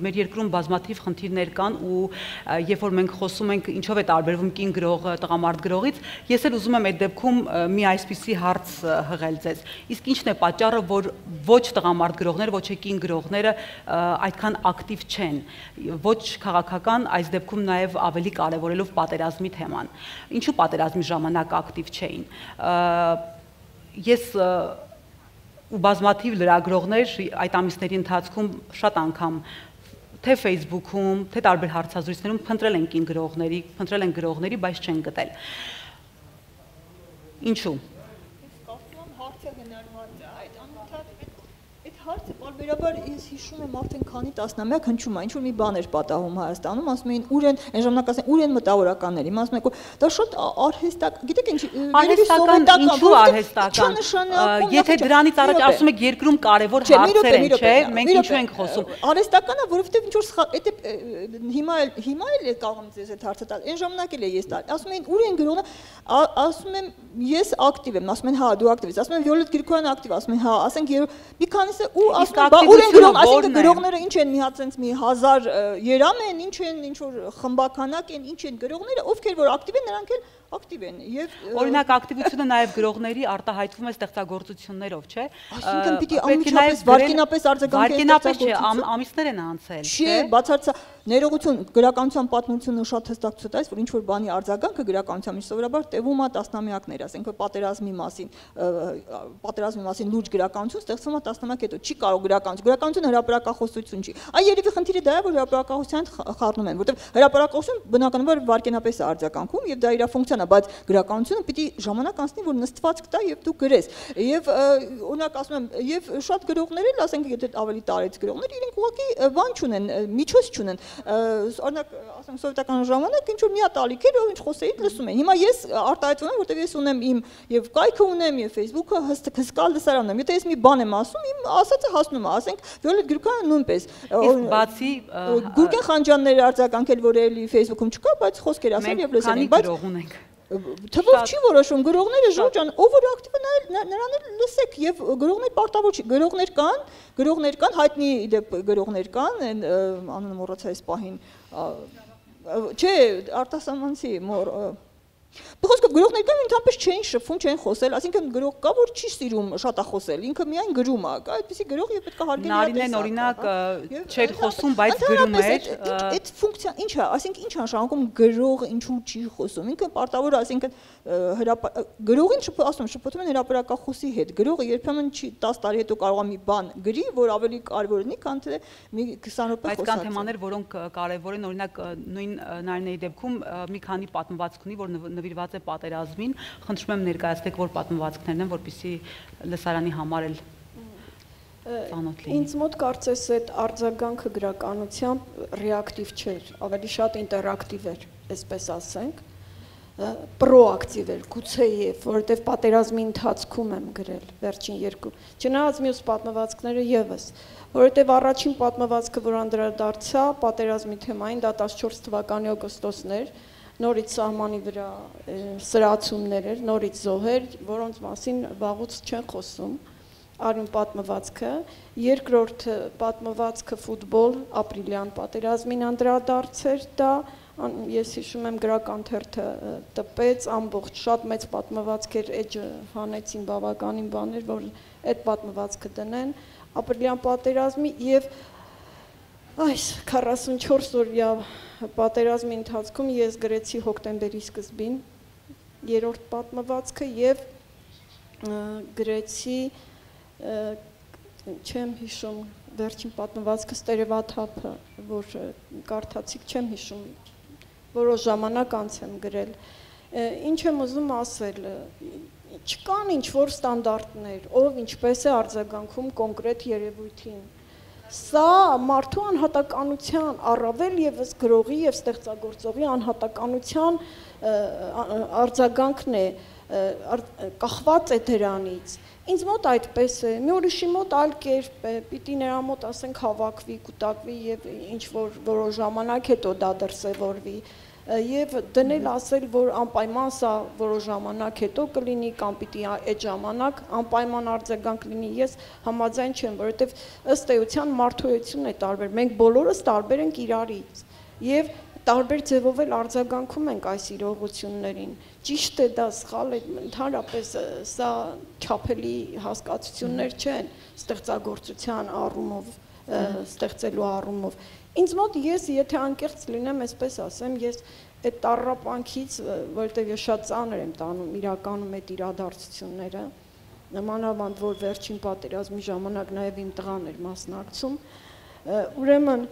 մեր երկրում բազմաթիվ խնդիրներ կան ու երբ որ մենք խոսում ենք ինչով է տարբերվում կին գրողը տղամարդ գրողից, ես էլ ուզում եմ այդ դեպքում մի այսպիսի հարց հղել ձեզ։ Իսկ ինչն է պատճառը, որ ոչ տղամարդ գրողները, ոչ կին գրողները այդքան ակտիվ չեն, ոչ քաղաքական, այս դեպքում նաև ավելի կարևորելով պատերազմի թեման։ Ինչու պատերազմի ժամանակ ակտիվ չէին։ Ես ու բազմաթիվ լրագրողներ այդ ամիսների ընթացքում շատ անգամ թե Facebook-ում, թե տարբեր հարցազրույցներում փնտրել են կին գրողների, փնտրել են գրողների, բայց չեն գտել։ Ինչու։ Հարցը բարբերաբար ես հիշում եմ արդեն քանի տասնամյակ հնչում է, ինչ-որ մի բան էր պատահում Հայաստանում, ասում էին ուր են, այն ժամանակ ասեն ուր են մտավորականները, ասում եք դա շատ արհեստական, գիտեք ինչ, արհեստական, ինչու արհեստական, եթե դրանից առաջ ասում եք երկրում կարևոր հարցեր են, չէ, մենք ինչու ենք խոսում։ Արհեստական է, որովհետև ինչ-որ հիմա էլ կարող եմ ձեզ այդ հարցը տալ, այն ժամանակ էլ է ես տալ, ասում էին ուր են գրողները, ասում եմ ես ակտիվ եմ, ասում են հա դու ակտիվ ես, ասում են Վիոլետ Գրիգորյանը ակտիվ, ասում են հա, ասենք մի քանիսը ու ասում բա ուր են գրող, այսինքն գրողները ինչ են մի հատ sense մի 1000 երամ են, ինչ են, ինչ որ խմբականակ են, ինչ են գրողները, ովքեր որ ակտիվ են, նրանք էլ ակտիվ են եւ օրինակ ակտիվությունը նաեւ գրողների արտահայտվում է ստեղծագործություններով, չէ։ Այսինքն պիտի ամիջապես վարկենապես արձագանքել ստեղծագործություն, ամիսներ են անցել, չէ, բացարձակ ներողություն գրականության պատմությունը շատ հստակ ցույց տալիս, որ ինչ որ բանի արձագանքը գրականության մեջ սովորաբար տևում է տասնամյակներ, ասենք պատերազմի մասին լուրջ գրականություն ստեղծվում է տասնամյակ հետո, չի կարող գրականությունը հրապարակախոսություն չի։ Այ երևի խնդիրը դա է, որ հրապարակախոսության խառնում են, որտեղ հրապարակախոսություն բնականաբար վարկենապես է արձագանքում եւ դա իր ֆունկցիան է, բայց գրականությունը պիտի ժամանակ անցնի, որ նստվածք տա եւ դու գրես։ Եվ օրինակ ասում եմ, եւ շատ գրողներ էլ, ասենք եթե ավելի տարեց գրողներ, իրենք ուղղակի բան չունեն, միջոց չունեն։ Օրինակ ասեմ սովետական ժամանակ ինչ որ մի հատ ալիք էր, ով ինչ խոսեիք լսում են։ Հիմա ես արտահայտվում եմ, որտեղ ես ունեմ իմ եւ կայքը ունեմ եւ Facebook-ը հսկա լսարան ունեմ։ Եթե ես մի բան եմ ասում, իմ ասածը հասնում է, ասենք Վիոլետ Գրիգորյանը նույնպես։ Իսկ բացի Գուրգեն Խանջյանները արձագանքել, որ էլի Facebook-ում չկա, բայց խոսքեր ասել եւ լսել են, բայց թվով չի որոշում, գրողները ժորջան, ով որ ակտիվ է նրան էլ լսեք եւ գրողներ պարտավոր չի, գրողներ կան, հայտնի դեպ գրողներ կան, անունը մոռացա այս պահին, չէ, Արտասամանցի Բխոսկով գրողներ կան ընդհանրապես չէին շփվում, չէին խոսել, այսինքն գրող կա, որ չի սիրում շատախոսել, ինքը միայն գրում է, կա այդպիսի գրող եւ պետք է հարգել իր տեսակը։ Նարինեն օրինակ չէր խոսում, բայց գրում էր։ Այդ ֆունկցիան ինչ է, այսինքն ինչ է նշանակում գրողը ինչու չի խոսում, ինքը պարտավոր է, այսինքն գրողին շփոթում են հրապարակախոսի հետ, գրողը երբեմն չի 10 տարի հետո կարող է մի բան գրի, որ ավելի կարևոր լինի, քան թե մի 20 րոպե խոսած։ Բայց կան թեմաներ, որոնք կարևոր են, օրինակ նույն Նարինեի դեպքում մի քանի պատմվածք ունի, որ նվիրված է պատերազմին, խնդրում եմ ներկայացնեք, որ պատմվածքներն են, որպեսզի լսարանի համար էլ ծանոթ լինի։ Ինձ մոտ կարծես այդ արձագանքը գրականությամբ ռեակտիվ չէր, ավելի շատ ինտերակտիվ էր, այսպես ասենք, պրոակտիվ էր, գուցեև, որովհետև պատերազմի ընթացքում եմ գրել վերջին երկու, չնայած մյուս պատմվածքները ևս, որովհետև առաջին պատմվածքը, որ անդրադարձա պատերազմի թեմային, դա 14 թվականի օգոստոսն էր, նորից սահմանի վրա սրացումներ էր, նորից զոհեր, որոնց մասին վաղուց չեն խոսում, արյուն պատմվածքը, երկրորդ պատմվածքը ֆուտբոլ, ապրիլյան պատերազմին անդրադարձ էր դա, ես հիշում եմ գրական թերթը տպեց, ամբողջ շատ մեծ պատմվածքեր էջը հանեցին բավականին բաներ, որ այդ պատմվածքը դնեն, ապրիլյան պատերազմի և այս 44 օրյա պատերազմի ընթացքում ես գրեցի հոկտեմբերի սկզբին երրորդ պատմվածքը և գրեցի, չեմ հիշում, վերջին պատմվածքը ստերևաթափը, որ կարդացիք չեմ հիշում, որոշ ժամանակ անց եմ գրել, ինչ եմ ուզում ասել, չկան ինչ-որ ստանդարտներ, ով ինչպես է արձագանքում կոնկրետ երևույթին, սա մարդու անհատականության, առավել ևս գրողի և ստեղծագործողի անհատականության արձագանքն է, կախված է դրանից, ինձ մոտ այդպես է, մի ուրիշի մոտ այլ կերպ է, պիտի նրա մոտ ասենք հավաքվի, կուտակվի և ինչ-որ որոշ ժամանակ հետո դա դրսևորվի, և դնել ասել, որ անպայման սա որոշ ժամանակ հետո կլինի կամ պիտի այդ ժամանակ անպայման արձագանք լինի, ես համաձայն չեմ, որովհետև ըստ էության մարդուեցությունն է տարբեր, մենք բոլորս տարբեր ենք իրարից և տարբեր ձևով էլ արձագանքում ենք այս իրողություններին, ճիշտ է դա սխալ է, ընդհանրապես սա չափելի հասկացություններ չեն ստեղծագործության առումով, ստեղծելու առումով, ինձ մոտ ես եթե անկեղծ լինեմ, այսպես ասեմ, ես այդ տառապանքից, որովհետև ես շատ ծանր եմ տանում իրականում այդ իրադարձությունները, մանավանդ որ վերջին պատերազմի ժամանակ նաև իմ տղան էր մասնակցում, ուրեմն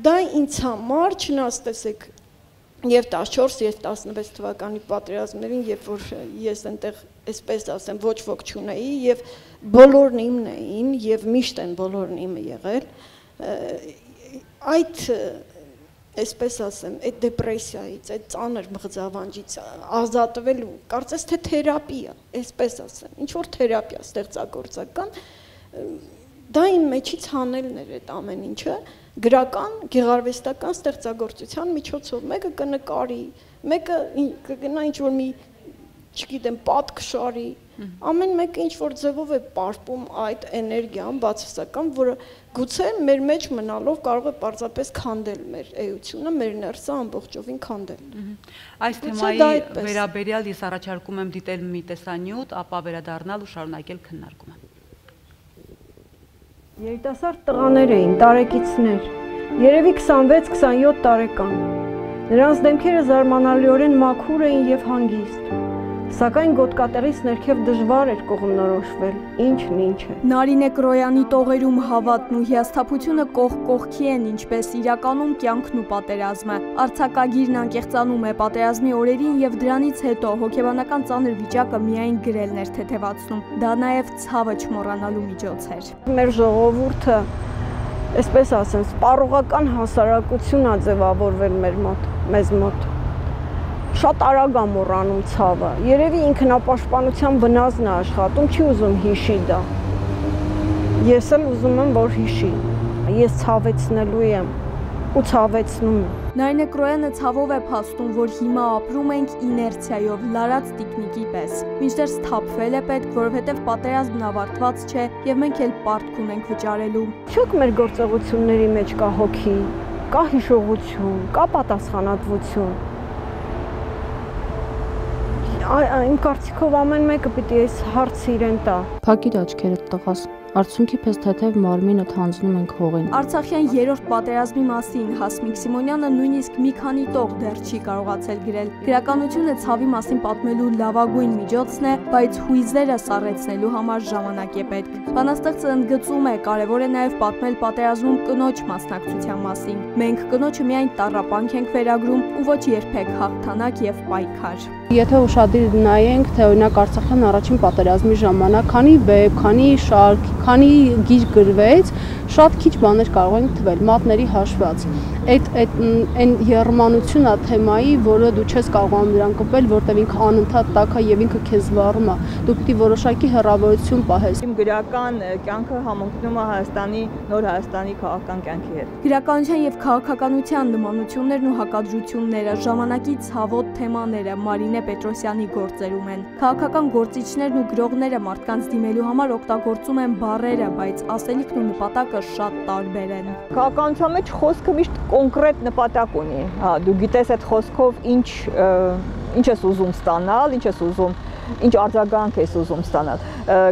դա ինձ համար չնաստեսեք և 14 և 16 թվականի պատերազմներին, երբ որ ես այնտեղ այսպես ասեմ ոչ ոք չունեի և բոլորն իմն էին և միշտ են բոլորն իմը եղել, այդ այսպես ասեմ, այդ դեպրեսիայից, այդ ծանր մղձավանջից ազատվելու, կարծես թե թերապիա, այսպես ասեմ, ինչ-որ թերապիա ստեղծագործական, դա իմ մեջից հանելն էր այդ ամեն ինչը, գրական, գեղարվեստական ստեղծագործության միջոցով, մեկը կնկարի, մեկը կգնա ինչ-որ մի, չգիտեմ, պատ կշարի, Ամեն մեկը ինչ որ ձևով է պարպում այդ էներգիան բացասական, որը գուցե մեր մեջ մնալով կարող է պարզապես քանդել մեր էությունը, մեր ներսը ամբողջովին քանդել։ Այս թեմայի վերաբերյալ ես առաջարկում եմ դիտել մի տեսանյութ, ապա վերադառնալ ու շարունակել քննարկումը։ Երիտասարդ տղաներ էին, տարեկիցներ, երևի 26-27 տարեկան։ Նրանց դեմքերը զարմանալիորեն մաքուր էին եւ հանգիստ, սակայն գոտկատեղից ներքև դժվար էր կողմնորոշվել, ինչն ինչ է։ Նարինե Կրոյանի տողերում հավատն ու հիասթափությունը կողք կողքի են, ինչպես իրականում կյանքն ու պատերազմը։ Արձակագիրն անկեղծանում է պատերազմի օրերին եւ դրանից հետո հոգեբանական ծանր վիճակը միայն գրելն էր թեթևացնում։ Դա նաեւ ցավը չմոռանալու միջոց էր։ Մեր ժողովուրդը, այսպես ասեմ, սպառողական հասարակություն է ձևավորվել մեզ մոտ։ Շատ արագ է մոռանում ցավը։ Երևի ինքնապաշտպանության բնազն է աշխատում, չի ուզում հիշի դա։ Ես էլ ուզում եմ, որ հիշի։ Ես ցավեցնելու եմ ու ցավեցնում եմ։ Նարինե Կրոյանը ցավով է փաստում, որ հիմա ապրում ենք իներցիայով, լարած տիկնիկի պես։ Մինչդեռ սթափվել է պետք, որովհետև պատերազմն ավարտված չէ եւ մենք էլ պարտք ունենք վճարելու։ Չուք մեր գործողությունների մեջ կա հոգի, կա հիշողություն, կա պատասխանատվություն։ Իմ կարծիքով ամեն մեկը պիտի այս հարցը իրեն տա։ Փակիր աչքերդ տղաս, Արդյունքի պես թեթև մարմինդ հանձնում ենք հողին։ Արցախյան երրորդ պատերազմի մասին Հասմիկ Սիմոնյանը նույնիսկ մի քանի տող դեռ չի կարողացել գրել։ Գրականությունը ցավի մասին պատմելու լավագույն միջոցն է, բայց հույզերը սառեցնելու համար ժամանակ է պետք։ Բանաստեղծը ընդգծում է, կարևոր է նաև պատմել պատերազմում կնոջ մասնակցության մասին։ Մենք կնոջը միայն տառապանք ենք վերագրում ու ոչ երբեք հաղթանակ եւ պայքար։ Եթե ուշադիր նայենք, թե օրինակ Արցախյան առաջին պատերազմի ժամանակ քանի վեպ, քանի շարք, քանի գիր գրվեց, շատ քիչ բաներ կարող են թվել, մատների հաշված։ Այն եռմանությունը թեմայի, որը դու չես կարողանում նրան կպել, որտեղ ինքը անընդհատ տակ է եւ ինքը քեզ վառում է։ Դու պիտի որոշակի հեռավորություն պահես։ Իմ գրական կյանքը համընկնում է Հայաստանի, նոր Հայաստանի քաղաքական կյանքի հետ։ Գրականության եւ քաղաքականության նմանություններն ու հակադրությունները, ժամանակի ցավոտ թեմաները Մարինե Պետրոսյանի գործերում են։ Քաղաքական գործիչներն ու գրողները մարդկանց դիմելու համար օգտագործում են բառերը, բայց ասելիքն ու նպատակը շատ տարբեր են։ Քաղաքականության մեջ խոսքը միշտ կոնկրետ նպատակ ունի։ Հա, դու գիտես այդ խոսքով ինչ ես ուզում ստանալ, ինչ արձագանք ես ուզում ստանալ։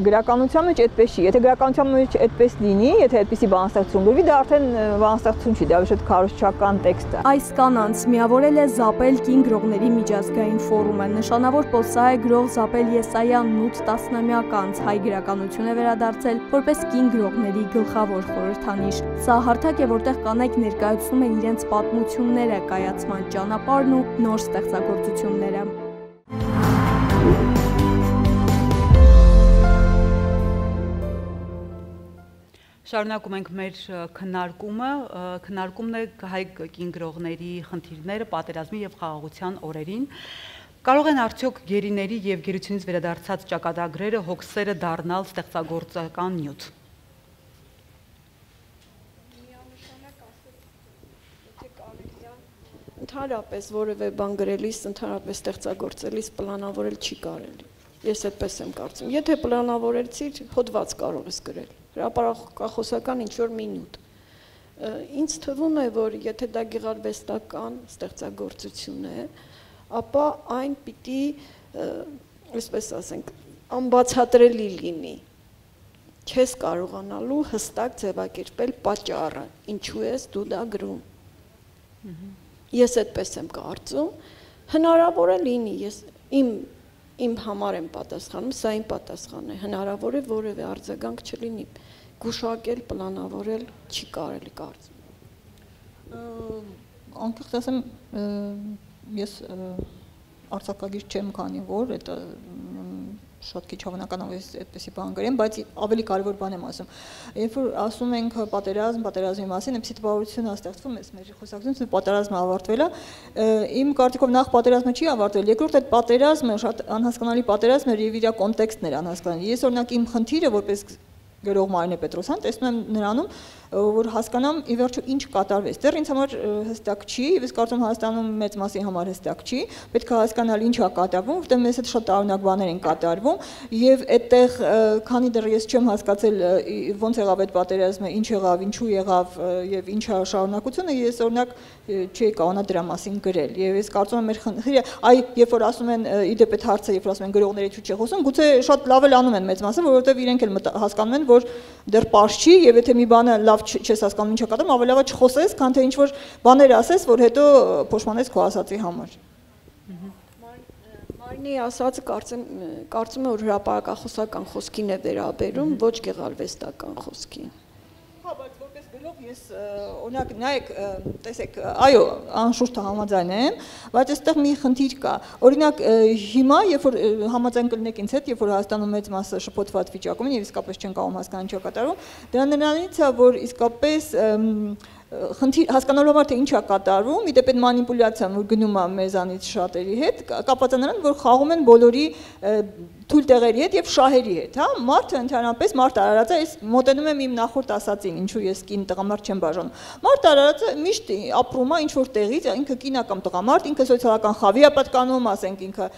Գրականության մեջ այդպես չի։ Եթե գրականության մեջ այդպես լինի, եթե այդպիսի բանաստեղծություն գրվի, դա արդեն բանաստեղծություն չի, դա ոչ քարոզչական տեքստ է։ Այս կանանց միավորել է Զապել կին գրողների միջազգային ֆորումը։ Նշանավոր պոլսահայ գրող Զապել Եսայանն 8 տասնամյակ անց հայ գրականություն է վերադարձել որպես կին գրողների գլխավոր խորհրդանիշ։ Սա հարթակ է, որտեղ կանայք ներկայացնում են իրենց պատմությունները, կայացման ճանապարհն ու նոր ստեղծագործությունները։ Շարունակում ենք մեր քննարկումն է հայ կին գրողների խնդիրները պատերազմի եւ խաղաղության օրերին։ Կարող են արդյոք գերիների եւ գերությունից վերադարձած ճակատագրերը հոգսերը դառնալ ստեղծագործական նյութ։ Ընդհանրապես որևէ բան գրելիս, ընդհանրապես ստեղծագործելիս պլանավորել չի կարելի։ Ես այդպես եմ կարծում։ Եթե պլանավորեցիր, հոդված կարող ես գրել։ Հրապարակախոսական ինչ-որ մինուտ։ Ինձ թվում է, որ եթե դա գեղարվեստական ստեղծագործություն է, ապա այն պիտի, այսպես ասենք, անբացատրելի լինի։ Չես կարողանալու հստակ ձևակերպել պատճառը, ինչու ես դու դա գրում։ Ես այդպես եմ կարծում, հնարավոր է լինի, ես իմ համար եմ պատասխանում, սա իմ պատասխանն է, հնարավոր է որևէ արձագանք չլինի, գուշակել, պլանավորել չի կարելի կարծում։ Անկեղծ ասեմ, ես արձակագիր չեմ, քանի որ այդ շատ քիչ հավանական է այդպեսի բան գրեմ, բայց ավելի կարևոր բան եմ ասում։ Երբ որ ասում ենք պատերազմի մասին, այդպիսի տպավորություն է ստեղծվում, մեր խոսակցությունից պատերազմը ավարտվել է, իմ կարծիքով նախ պատերազմը չի ավարտվել, երկրորդ այդ պատերազմը շատ անհասկանալի պատերազմ էր եւ իր կոնտեքստն էր անհասկանալի։ Ես օրինակ իմ խնդիրը որպես գրող Մարինե Պետրոսյան տեսնում եմ նրանում, որ հասկանամ ի վերջո ինչ կատարվեց։ Դեռ ինձ համար հստակ չի, ես կարծում Հայաստանում մեծ մասի համար հստակ չի, պետք է հասկանալ ինչ է կատարվում, որտեղ մեզ հետ շատ տարօրինակ բաներ են կատարվում, եւ այդտեղ քանի դեռ ես չեմ հասկացել ոնց եղավ այդ պատերազմը, ինչ եղավ, ինչու եղավ եւ ինչ է շարունակությունը, ես օրինակ չի կարողանա դրա մասին գրել։ Եվ ես կարծում եմ մեր խնդիրը, այ երբ որ ասում են իդեպ այդ հարցը, երբ որ ասում են գրողների ցույց չի խոսում, գուցե շատ լավ էլ անում են մեծ մասը, որովհետեւ իրենք էլ հասկանում են, որ դեռ պարզ չի եւ եթե մի բանը լավ չես հասկանում ինչ է կատարում, ավելի լավ է չխոսես, քան թե ինչ որ բաներ ասես, որ հետո փոշմանես քո ասածի համար։ Մարինի ասածը կարծում եմ որ հրապարակախոսական խոսքին է վերաբերում, ոչ գեղարվեստական խոսքին։ Հա, բայց որպես գրող ես օրինակ նայեք, տեսեք, այո, անշուշտ համաձայն եմ, բայց այստեղ մի խնդիր կա։ Օրինակ հիմա, երբ որ համաձայն կլինեք ինձ հետ, երբ որ Հայաստանում մեծ մասը շփոթված վիճակում են եւ իսկապես չեն կարող հասկանալ ինչ է կատարվում, դրա նրանից է, որ իսկապես խնդիր հասկանալու համար թե ինչ է կատարվում, իդեպ այդ մանիպուլյացիան, որ գնում է մեզանից շատերի հետ, կապված է նրան, որ խաղում են բոլորի թույլ տեղերի հետ եւ շահերի հետ, հա, մարդը ընդհանրապես մարդ արարածը, ես մոտենում եմ իմ նախորդ ասածին, ինչու ես կին տղամարդ չեմ բաժանում։ Մարդ արարածը միշտ ապրում է ինչ որ տեղից, ինքը կին է կամ տղամարդ, ինքը սոցիալական խավի է պատկանում, ասենք ինքը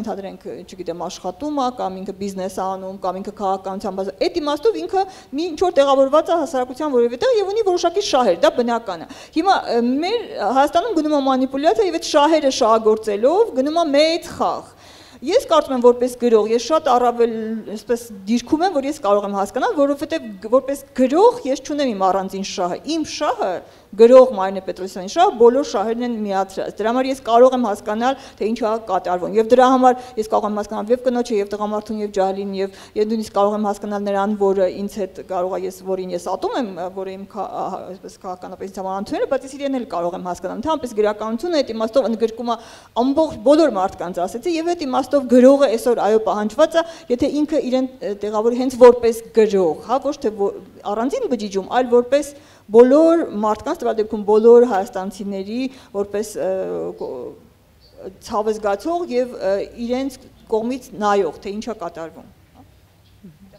ընդհանրենք, չգիտեմ, աշխատում է կամ ինքը բիզնես է անում կամ ինքը քաղաքականության բազա։ Այդ իմաստով ինքը մի ինչ որ տեղավորված է հասարակության որևէ տեղ եւ ունի որոշակի շահեր, դա բնական է։ Հիմա մեր Հայաստանում գնում է մանիպուլյացիա եւ այդ շահերը շահագործելով գնում է մեծ խաղ։ Ես կարծում եմ որպես գրող, ես շատ առավել այսպես դիրքում եմ, որ ես կարող եմ հասկանալ, որովհետև որպես գրող ես չունեմ իմ առանձին շահը։ Իմ շահը գրող Մարինե Պետրոսյանի շահը բոլոր շահերն են միացրած։ Դրա համար ես կարող եմ հասկանալ, թե ինչ է կատարվում։ Եւ դրա համար ես կարող եմ հասկանալ եւ կնոջը, եւ տղամարդուն, եւ ջահելին, եւ նույնիսկ կարող եմ հասկանալ նրան, որը ինձ հետ կարող է որին ես ատում եմ, որը իմ այսպես քաղաքականապես ինձ համար անցել է, բայց ես իրեն էլ կարող եմ հասկանալ։ Ընդհանրապես գրականությունը այդ իմաստով ընդգրկում է ամբողջ բոլոր մարդկանց, ասեցի, եւ այդ իմաստով գրողը այսօր այո պահանջված է, եթե ինքը իրեն տեղավորի հենց որպես գրող, հա, ոչ թե առանձին բջիջում, այլ որպես բոլոր մարդկանց, տվյալ դեպքում բոլոր հայաստանցիների որպես ցավզգացող եւ իրենց կողմից նայող, թե ինչ է կատարվում։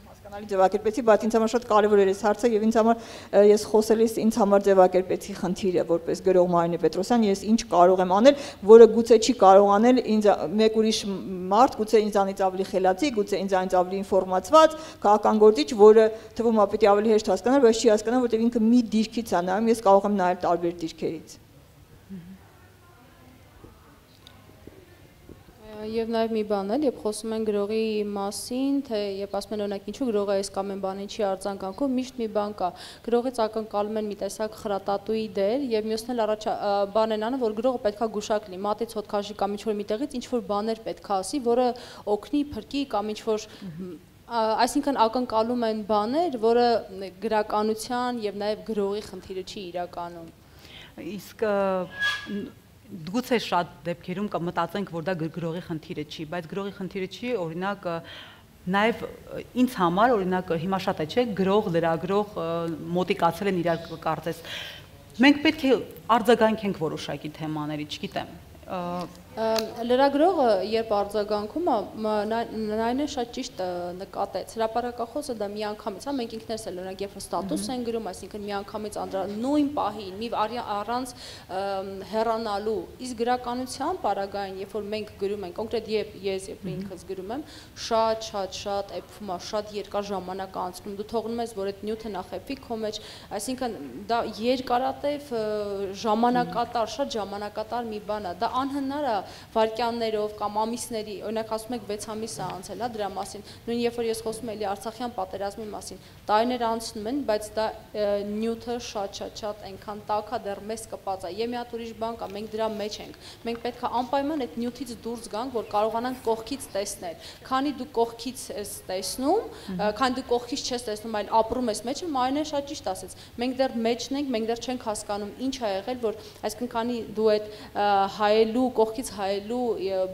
Հասկանալի ձևակերպեցի, բայց ինձ համար շատ կարևոր էր այս հարցը եւ ինձ համար ես խոսելիս ինձ համար ձևակերպեցի խնդիրը որպես գրող Մարինե Պետրոսյան, ես ինչ կարող եմ անել, որը գուցե չի կարող անել ինձ մեկ ուրիշ մարդ, գուցե ինձանից ավելի խելացի, գուցե ինձանից ավելի ինֆորմացված, քաղաքական գործիչ, որը թվում է պիտի ավելի հեշտ հասկանար, բայց չի հասկանա, որտեղ ինքը մի դիրքից է նայում, ես կարող եմ նայել տարբեր դիրքերից։ Եվ նաև մի բան էլ, երբ խոսում են գրողի մասին, թե երբ ասում են օրինակ ինչու գրողը այս կամ այն բանին չի արձագանքում, միշտ մի բան կա։ Գրողից ակնկալում են մի տեսակ խրատատուի դեր եւ մյուսն էլ բան են անում, որ գրողը պետքա գուշակ լինի, մատից հոդքաշի կամ ինչ-որ միտեղից ինչ-որ բաներ պետքա ասի, որը օգնի, փրկի կամ ինչ-որ այսինքն ակնկալում են բաներ, որը գրականության եւ նաև գրողի խնդիրը չի իրականում։ Իսկ գուցե շատ դեպքերում կմտածենք, որ դա գրողի խնդիրը չի, բայց գրողի խնդիրը չի, օրինակ նաև ինձ համար, օրինակ հիմա շատ է, չէ, գրող, լրագրող մոտիկացել են իրար կարծես։ Մենք պետք է արձագանքենք որոշակի թեմաների, չգիտեմ։ Լրագրողը երբ արձագանքում նայնը շատ ճիշտ նկատեց, հրապարակախոսը դա միանգամից, հա, մենք ինքներս էլ օրինակ երբ ստատուս են գրում, այսինքն միանգամից նույն պահին, մի առանց հեռանալու, իսկ գրականության պարագային, երբ որ մենք գրում ենք, կոնկրետ ես երբ ինքս գրում եմ, շատ էփվում է, շատ երկար ժամանակ անցնում, դու թողնում ես, որ այդ նյութը նախեփվի քո մեջ, այսինքն դա երկարատև ժամանակատար, շատ ժամանակատար մի բան է, դա անհնար է վայրկյաններով կամ ամիսների, օրինակ ասում եք 6 ամիս է անցել, հա, դրա մասին։ Նույն երբ որ ես խոսում եմ էլի Արցախյան պատերազմի մասին, տարիներ անցնում են, բայց դա նյութը շատ այնքան տաք է, դեռ մեզ կպած է։ Եվ մի հատ ուրիշ բան կա, մենք դրա մեջ ենք։ Մենք պետք է անպայման այդ նյութից դուրս գանք, որ կարողանանք կողքից տեսնել։ Քանի դու կողքից ես տեսնում, քանի դու կողքից չես տեսնում, այլ ապրում ես մեջը, Մարինեն շատ ճիշտ ասեց։ Մենք դեռ մեջն ենք, մենք դեռ չենք հասկանում ինչ է եղել, որ այսինքն քանի դու այդ հայելու կողքից հայելու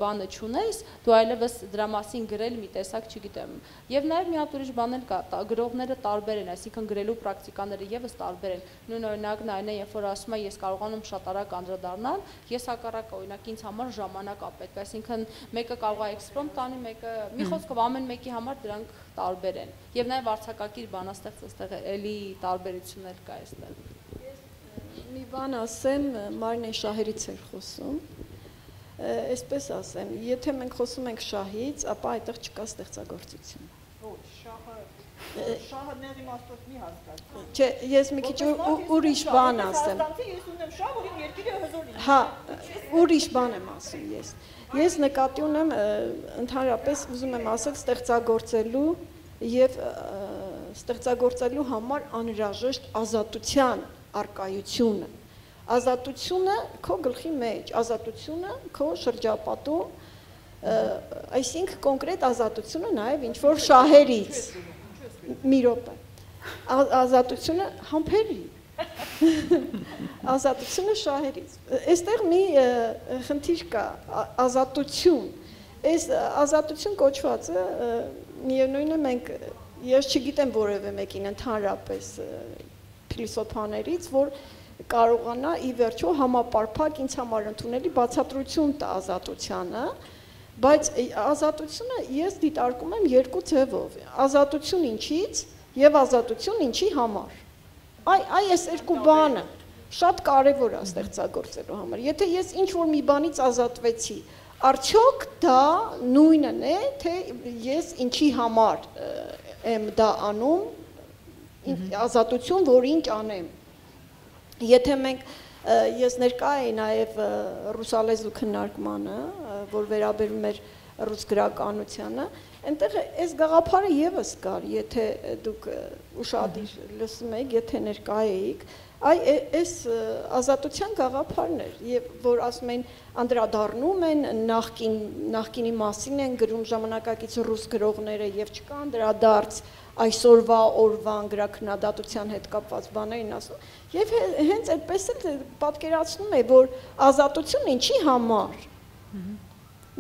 բանը չունես, դու այլևս դրա մասին գրել մի տեսակ, չգիտեմ։ Եվ նաև մի հատ ուրիշ բան էլ կա, գրողները տարբեր են, այսինքն գրելու պրակտիկաները եւս տարբեր են։ Նույն օրինակն այն է, երբ որ ասում եմ, ես կարողանում շատ արագ անդրադառնալ, ես հակառակը օրինակ ինձ համար ժամանակ ա պետք, այսինքն մեկը կարող է էքսպրոմպտ անի, մեկը մի խոսքով ամեն մեկի համար դրանք տարբեր են։ Եվ նաև արձակագիր բանաստեղծ այստեղ էլի տարբերություններ կա այստեղ։ Մի բան ասեմ, Մարինեն շահերից էր խոսում, այսպես ասեմ, եթե մենք խոսում ենք շահից, ապա այդտեղ չկա ստեղծագործություն։ Շահը ների մաստոց մի հասկացում։ Չէ, ես մի քիչ ուրիշ բան ասեմ։ Ես ունեմ շահ, որ իմ երկիրը հզոր լինի։ Հա, ուրիշ բան եմ ասում ես։ Ես նկատի ունեմ ընդհանրապես ուզում եմ ասել ստեղծագործելու եւ ստեղծագործելու համար անհրաժեշտ ազատության արկայությունը, ազատությունը քո գլխի մեջ, ազատությունը քո շրջապատում, այսինքն կոնկրետ ազատությունը նաև ինչ-որ շահերից, մի րոպե, ազատությունը համբերի, ազատությունը շահերից, այստեղ մի խնդիր կա, ազատություն, այս ազատություն կոչվածը միևնույն է մենք, ես չգիտեմ որևէ մեկին ընդհանրապես փիլիսոփաներից, որ կարողանա ի վերջո համապարփակ ինձ համար ընդունելի բացատրություն տա ազատությանը, բայց ազատությունը ես դիտարկում եմ երկու ձևով, ազատություն ինչից եւ ազատություն ինչի համար։ Այս երկու բանը շատ կարեւոր է ստեղծագործելու համար։ Եթե ես ինչ-որ մի բանից ազատվեցի, արդյոք դա նույնն է, թե ես ինչի համար եմ դա անում, ազատություն, որ ինչ անեմ։ Եթե մենք, ես ներկա էի նաև ռուսալեզու քննարկմանը, որ վերաբերում էր ռուս գրականությանը, այնտեղ այս գաղափարը եւս կար, եթե դուք ուշադիր լսում եք, եթե ներկա էիք, այս ազատության գաղափարն էր, եւ որ ասում են անդրադառնում են նախկինի մասին են գրում ժամանակակից ռուս գրողները եւ չկա անդրադարձ այսօրվա օրվան գրաքննադատության հետ կապված բաներին ասում եւ հենց այդպես էլ պատկերացնում է որ ազատությունը ինչի համար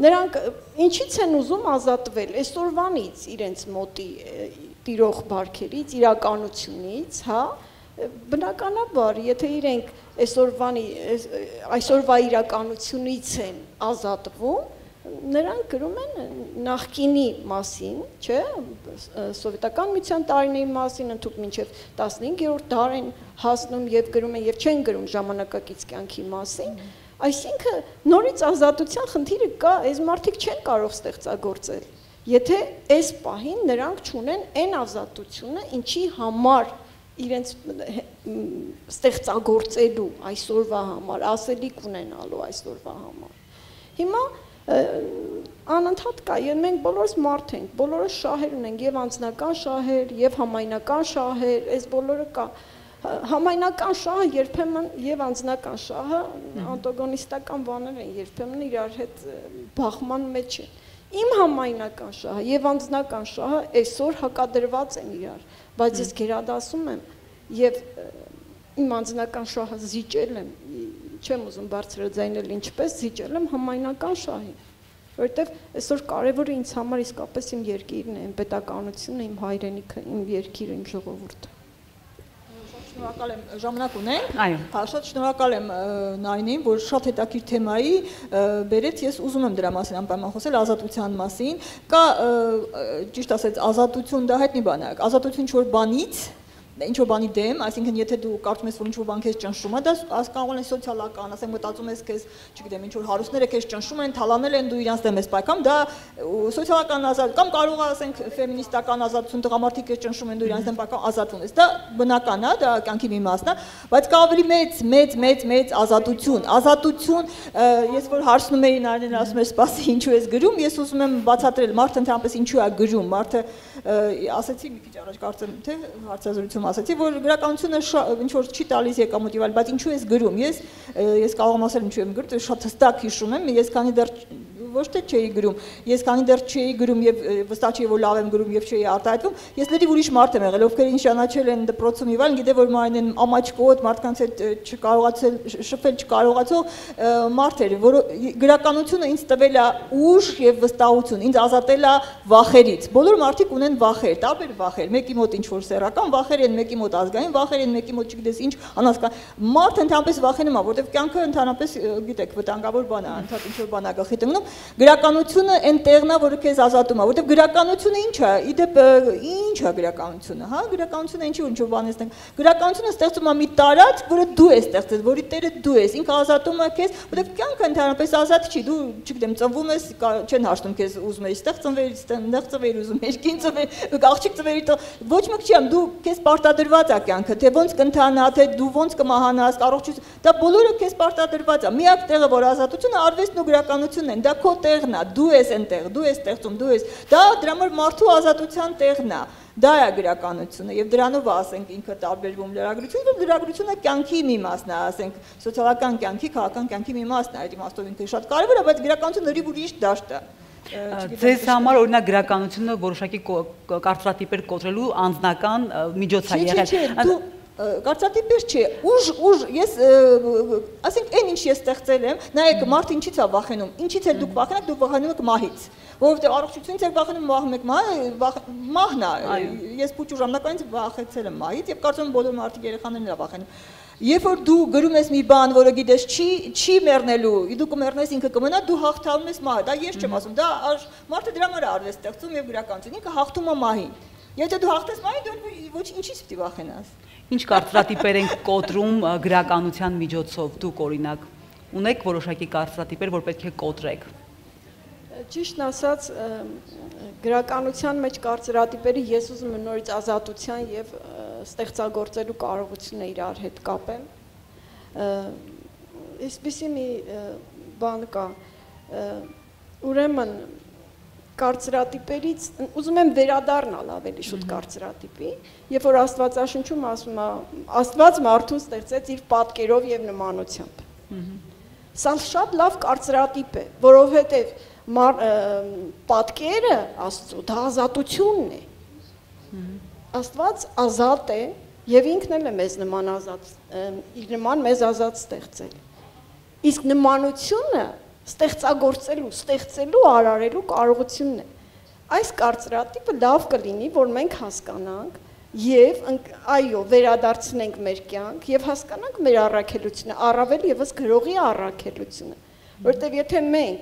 նրանք ինչից են ուզում ազատվել այսօրվանից իրենց մոտի տիրող բարքերից իրականությունից հա բնականաբար եթե իրենք այսօրվա իրականությունից են ազատվում նրանք գրում են նախկինի մասին, չէ, սովետական միության տարիների մասին, ընդհուպ մինչև 15-րդ դար են հասնում եւ գրում են եւ չեն գրում ժամանակակից կյանքի մասին, այսինքն նորից ազատության խնդիրը կա, այս մարդիկ չեն կարող ստեղծագործել, եթե այս պահին նրանք չունեն այն ազատությունը, ինչի համար իրենց ստեղծագործելու այսօրվա համար, ասելիք ունենալու այսօրվա համար։ Հիմա անընդհատ կա, եւ մենք բոլորս մարդ ենք, բոլորս շահեր ունենք, եւ անձնական շահեր, եւ համայնական շահեր, այս բոլորը կա։ Համայնական շահը երբեմն եւ անձնական շահը անտագոնիստական բաներ են, երբեմն իրար հետ բախման մեջ են։ Իմ համայնական շահը եւ անձնական շահը այսօր հակադրված են իրար, բայց ես գերադասում եմ եւ իմ անձնական շահը զիջել եմ, չեմ ուզում բարձրաձայնել ինչպես զիջել եմ համայնական շահին, որովհետեւ այսօր կարևորը ինձ համար իսկապես իմ երկիրն է, իմ պետականությունը, իմ հայրենիքը, իմ երկիրը, իմ ժողովուրդը։ Շնորհակալ եմ, ժամանակ ունենք։ Այո։ Հա, շատ շնորհակալ եմ Նայնին, որ շատ հետաքրքիր թեմայի բերեց, ես ուզում եմ դրա մասին անպայման խոսել, ազատության մասին։ Կա ճիշտ ասած ազատություն դա հայտնի բան է, ազատություն ինչ-որ բանից ինչ-որ բանի դեմ, այսինքն եթե դու կարծում ես, որ ինչ-որ բան քեզ ճնշում է, դա կարող է սոցիալական, ասենք մտածում ես քեզ, չգիտեմ, ինչ-որ հարուստները քեզ ճնշում են, թալանել են, դու իրանց դեմ ես պայքարում, դա սոցիալական ազատություն, կամ կարող է ասենք ֆեմինիստական ազատություն, տղամարդիկ քեզ ճնշում են, դու իրանց դեմ պայքարում, ազատվում ես։ Դա բնական է, դա կյանքի մի մասն է, բայց կա ավելի մեծ ազատություն։ Ազատություն, ես որ հարցնում էի Նարինեն ասում էր, սպասի, ինչու ես գրում, ես ուզում եմ բացատրել, մարդը ընդհանրապես ինչու է գրում, մարդը ասեցի մի քիչ առաջ կարծեմ, թե հարցազրույցում ասեցի, որ գրականությունը ինչ որ չի տալիս եկամուտիվ, բայց ինչու ես գրում։ Ես կարող եմ ասել ինչու եմ գրում, շատ հստակ հիշում եմ, ես քանի դեռ ոչ թե չէի գրում, ես քանի դեռ չէի գրում եւ վստահ չէի որ լավ եմ գրում եւ չէի արտահայտվում, ես լրիվ ուրիշ մարդ եմ եղել, ովքեր ինձ ճանաչել են դպրոցում եւ այլն, գիտե որ մայն են ամաչկոտ, մարդկանց հետ չկարողացել շփվել չկարողացող մարդ էր, որ գրականությունը ինձ տվել է ուժ եւ վստահություն, ինձ ազատել է վախերից։ Բոլոր մարդիկ ունեն վախեր, տարբեր վախեր, մեկի մոտ ինչ որ սեռական վախեր են, մեկի մոտ ազգային վախեր են, մեկի մոտ չգիտես ինչ անհասկան։ Մարդը ընդհանրապես վախենում է, որովհետեւ կյանքը ընդհանրապես գիտեք վտանգավոր բան է, ընդհանուր ինչ որ բան է գլխի տնկնում։ Գրականությունը այն տեղն է, որը քեզ ազատում է, որովհետեւ գրականությունը ինչ է, իդեպ ինչ է գրականությունը, հա, գրականությունը ինչի ինչ որ բան է ստենք։ Գրականությունը ստեղծում է մի տարածք, որը դու ես ստեղծել, որի տերը դու ես, ինքը ազատում է քեզ, որովհետեւ կյանքը ընդհանրապես ազատ չի, դու չգիտեմ, ծնվում ես, չեն հաշտում քեզ ուզում ես ստեղ ծնվել, ստեղ ծնվել ուզում ես, կին ծնվել, աղջիկ ծնվել, ոչ մեկ չի ամ, դու քեզ պարտադրված է կյանքը, թե ոնց կընթանա, թե դու ոնց կմահանաս, առողջություն, դա բոլորը քեզ պարտադրված է։ Միակ տեղը, որ ազատությունը արվեստն ու գրականությունն են, դա քո տեղն է, դու ես այնտեղ, դու ես ստեղծում, դու ես։ Դա դրա համար մարդու ազատության տեղն է։ Դա է գրականությունը եւ դրանով ասենք ինքը տարբերվում լրագրությունից, որ լրագրությունը կյանքի մի մասն է, ասենք սոցիալական կյանքի, քաղաքական կյանքի մի մասն է, այդ իմաստով ինքը շատ կարևոր է, բայց գրականությունը լրիվ ուրիշ դաշտ է։ Ձեզ համար օրինակ գրականությունը որոշակի կարծրատիպեր կոտրելու անձնական միջոց է եղել։ Կարծրատիպեր չէ, ուժ ես ասենք այն ինչ ես ստեղծել եմ, նայեք մարդ ինչից է վախենում, ինչից է դուք վախենաք, դուք վախենում եք մահից, որովհետև առողջությունից եք վախենում, վախում եք մահն է, ես փուչ ժամանակից վախեցել եմ մահից եւ կարծում եմ բոլոր մարդիկ երեխաներն են վախենում։ Երբ որ դու գրում ես մի բան, որը գիտես չի մեռնելու, դու կմեռնես, ինքը կմնա, դու հաղթահարում ես մահը, դա ես չեմ ասում, դա մարդը դրա համար արվեստ ստեղծում եւ գրականություն, ինքը հաղթում է մահին։ Եթե դու հաղթես մահին, դու ոչ ինչից պիտի վախենաս։ Ինչ կարծրատիպեր են կոտրում գրականության միջոցով, դուք օրինակ ունեք որոշակի կարծրատիպեր, որ պետք է կոտրեք։ Ճիշտն ասած, գրականության մեջ կարծրատիպերը ես ուզում եմ նորից ազատության եւ ստեղծագործելու կարողությունը իրար հետ կապեմ։ Այսպիսի մի բան կա, ուրեմն կարծրատիպերից ուզում եմ վերադառնալ ավելի շուտ կարծրատիպի, երբ որ Աստվածաշնչում ասում է, Աստված մարդուն ստեղծեց իր պատկերով եւ նմանությամբ։ Սա շատ լավ կարծրատիպ է, որովհետեւ պատկերը Աստծո դա ազատությունն է։ Աստված ազատ է եւ ինքն էլ է մեզ նման ազատ, իր նման մեզ ազատ ստեղծել։ Իսկ նմանությունը ստեղծելու, արարելու կարողությունն է։ Այս կարծրատիպը լավ կլինի, որ մենք հասկանանք եւ այո, վերադարձնենք մեր կյանք եւ հասկանանք մեր առաքելությունը, առավել եւս գրողի առաքելությունը, որտեղ եթե մենք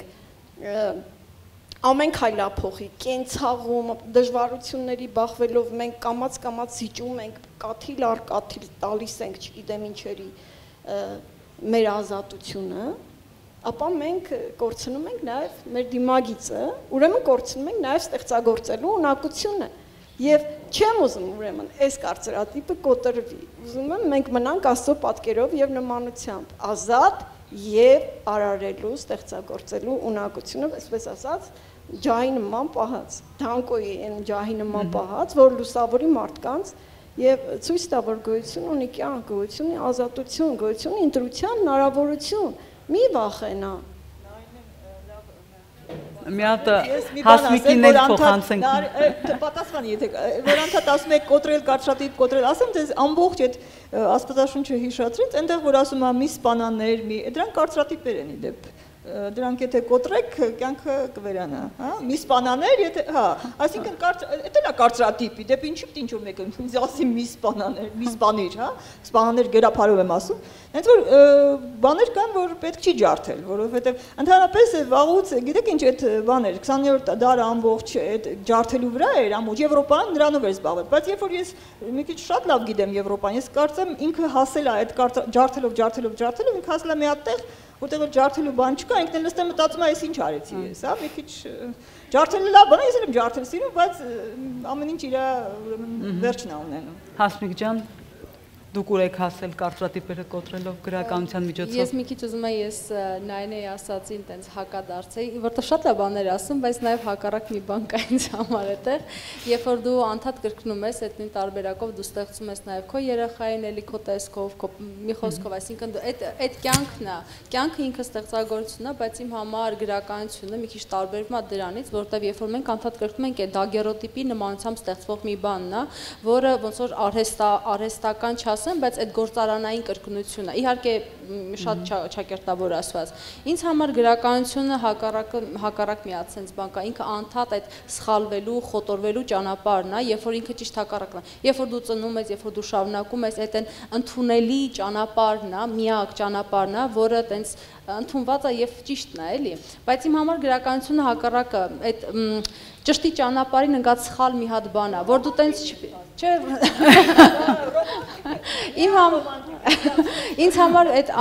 ամեն քայլափոխի, կենցաղում, դժվարությունների բախվելով մենք կամաց զիջում ենք, կաթիլ առ կաթիլ տալիս ենք, չգիտեմ ինչերի մեր ազատությունը, ապա մենք կորցնում ենք նաև մեր դիմագիծը, ուրեմն կորցնում ենք նաև ստեղծագործելու ունակությունը եւ չեմ ուզում ուրեմն այս կարծրատիպը կոտրվի, ուզում եմ մենք մնանք Աստծո պատկերով եւ նմանությամբ, ազատ եւ արարելու, ստեղծագործելու ունակությունը, այսպես ասած, ջահի նման պահած, թանկոյի այն ջահի նման պահած, որ լուսավորի մարդկանց եւ ցույց տա, որ գոյություն ունի կյանք, գոյություն ունի ազատություն, գոյություն ունի ընտրության հնարավորություն, մի վախենա։ Մի հատ հասմիկին էլ փոխանցենք։ Պատասխանի, եթե որ անդադ ասում եք կոտրել, կարծրատիպ կոտրել, ասեմ ձեզ ամբողջ այդ Աստվածաշունչը հիշեցրեց, այնտեղ որ ասում է մի սպանաներ, դրանք կարծրատիպեր են իդեպ։ Դրանք եթե կոտրեք, կյանքը կվերանա, հա, մի սպանաներ, եթե, հա, այսինքն դա է կարծրատիպի, դեպ ինչի՞ պիտի ինչ-որ մեկը ինձ ասի մի սպանաներ, մի սպանիր, հա, սպանաներ գրափարով եմ ասում, հենց որ բաներ կան, որ պետք չի ջարդել, որովհետև ընդհանրապես վաղուց, գիտեք ինչ այդ բաներ, 20-րդ դարը ամբողջ այդ ջարդելու վրա էր, ամբողջ Եվրոպան նրանով էր զբաղվել, բայց երբ որ ես մի քիչ շատ լավ գիտեմ Եվրոպան, ես կարծեմ ինքը հասել է այդ ջարդելով, ինքը հասել է մի հատ տեղ, որտեղ որ ջարդելու բան չկա, ինքն էլ նստել մտածում է, ես ինչ արեցի ես, հա, մի քիչ ջարդելը լավ բան է, ես էլ եմ ջարդել սիրում, բայց ամեն ինչ իր ուրեմն վերջն է ունենում։ Հասմիկ ջան, Դուք ուր եք հասել կարծրատիպերը կոտրելով գրականության միջոցով։ Ես մի քիչ ուզում եմ ես Նայնեի ասածին տենց հակադարձեի, որտեղ շատ լավ բաներ ասում, բայց նաև հակառակ մի բան կա ինձ համար այդտեղ, երբ որ դու անդադ կրկնում ես այդ նույն տարբերակով դու ստեղծում ես նաև քո երեխային, էլի քո տեսքով, մի խոսքով, այսինքն դու այդ կյանքն է, կյանքը ինքը ստեղծագործություն է, բայց իմ համար գրականությունը մի քիչ տարբերվում է դրանից, որտեղ երբ որ մենք անդադ կրկնում ենք այդ դագերոտիպի նմանությամբ ստեղծվող մի բանն է, որը ոնց որ արհեստական չասեմ, բայց այդ գործարանային կրկնությունը, իհարկե շատ ճակերտավոր ասված։ Ինձ համար գրականությունը հակառակ մի հատ բան կա, ինքը անդադ այդ սխալվելու, խոտորվելու ճանապարհն է, երբ որ ինքը ճիշտ հակառակն է։ Երբ որ դու ծնում ես, երբ որ դու շարունակում ես, այդ ընդունելի ճանապարհն է, միակ ճանապարհն է, որը տենց ընդունված է եւ ճիշտն է, էլի։ Բայց իմ համար գրականությունը հակառակը, այդ ճշտի ճանապարհին ընկած սխալ մի հատ բան է, որ դու տենց չէ։ Ինձ համար այդ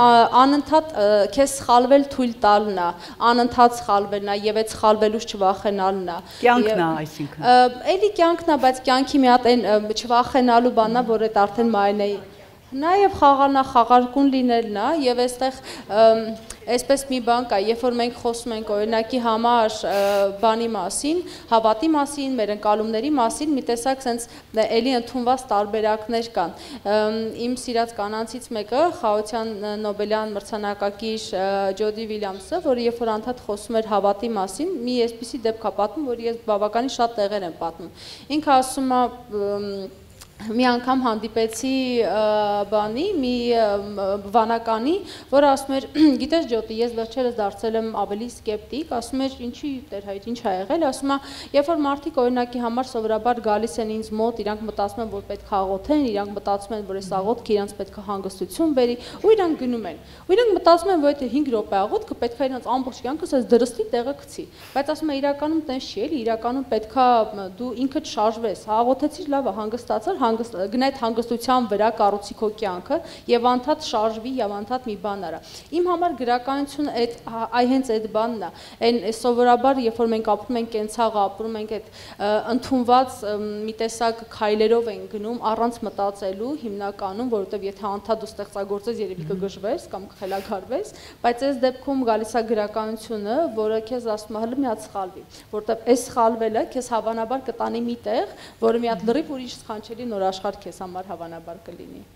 անընդհատ քեզ սխալվել թույլ տալն է, անընդհատ սխալվելն է եւ այդ սխալվելուց չվախենալն է։ Կյանքն է, այսինքն։ Էլի կյանքն է, բայց կյանքի մի հատ այն չվախենալու բանն է, որ այդ արդեն Մայնեի նաև խաղարկուն լինելն է եւ այստեղ այսպես մի բան կա, երբ որ մենք խոսում ենք օրինակի համար բանի մասին, հավատի մասին, մեր ընկալումների մասին, մի տեսակ sense էլի ընդունված տարբերակներ կան։ Իմ սիրած կանանցից մեկը խաղաղության Նոբելյան մրցանակակիր Ջոդի Վիլյամսը, որը երբ որ անդադ խոսում էր հավատի մասին, մի այսպիսի դեպք է պատմում, որ ես բավականին շատ տեղեր եմ պատմում։ Ինքը ասում է մի անգամ հանդիպեցի բանի, մի վանականի, որը ասում էր, գիտես Ջոտի, ես վերջերս դարձել եմ ավելի սկեպտիկ, ասում էր, ինչի Տեր Հայր, ինչ ա եղել, ասում է, երբ որ մարդիկ օրինակի համար սովորաբար գալիս են ինձ մոտ, իրանք մտածում են, որ պետք է աղոթեն, իրանք մտածում են, որ այս աղոթքը իրանք պետք է հանգստություն բերի, ու իրանք գնում են։ Ու իրանք մտածում են, որ այդ 5 րոպե աղոթքը պետք է իրանք ամբողջ կյանքս այս դրստի տեղը գցի։ Բայց ասում է, իրականում տենց չի, էլի, իրականում պետք է դու ինքդ շարժվես, աղոթեցիր, լավ է, հանգստացար, գնա այդ հանգստության վրա կառուցի քո կյանքը եւ անդադ շարժվի եւ անդադ մի բան արա։ Իմ համար գրականությունը այդ հենց այդ բանն է։ Այն սովորաբար երբ որ մենք ապրում ենք կենցաղ ապրում ենք այդ ընդունված մի տեսակ քայլերով են գնում առանց մտածելու հիմնականում, որովհետեւ եթե անդադ դու ստեղծագործես երևի կգժվես կամ կխելագարվես, բայց այս դեպքում գալիս է գրականությունը, որը քեզ ասում է հələ մի հատ սխալվի, որովհետեւ այս սխալվելը քեզ հավանաբար կտանի մի տեղ, որը մի հատ լրիվ ուրիշ սքանչելի նոր աշխարհ քեզ համար հավանաբար կլինի։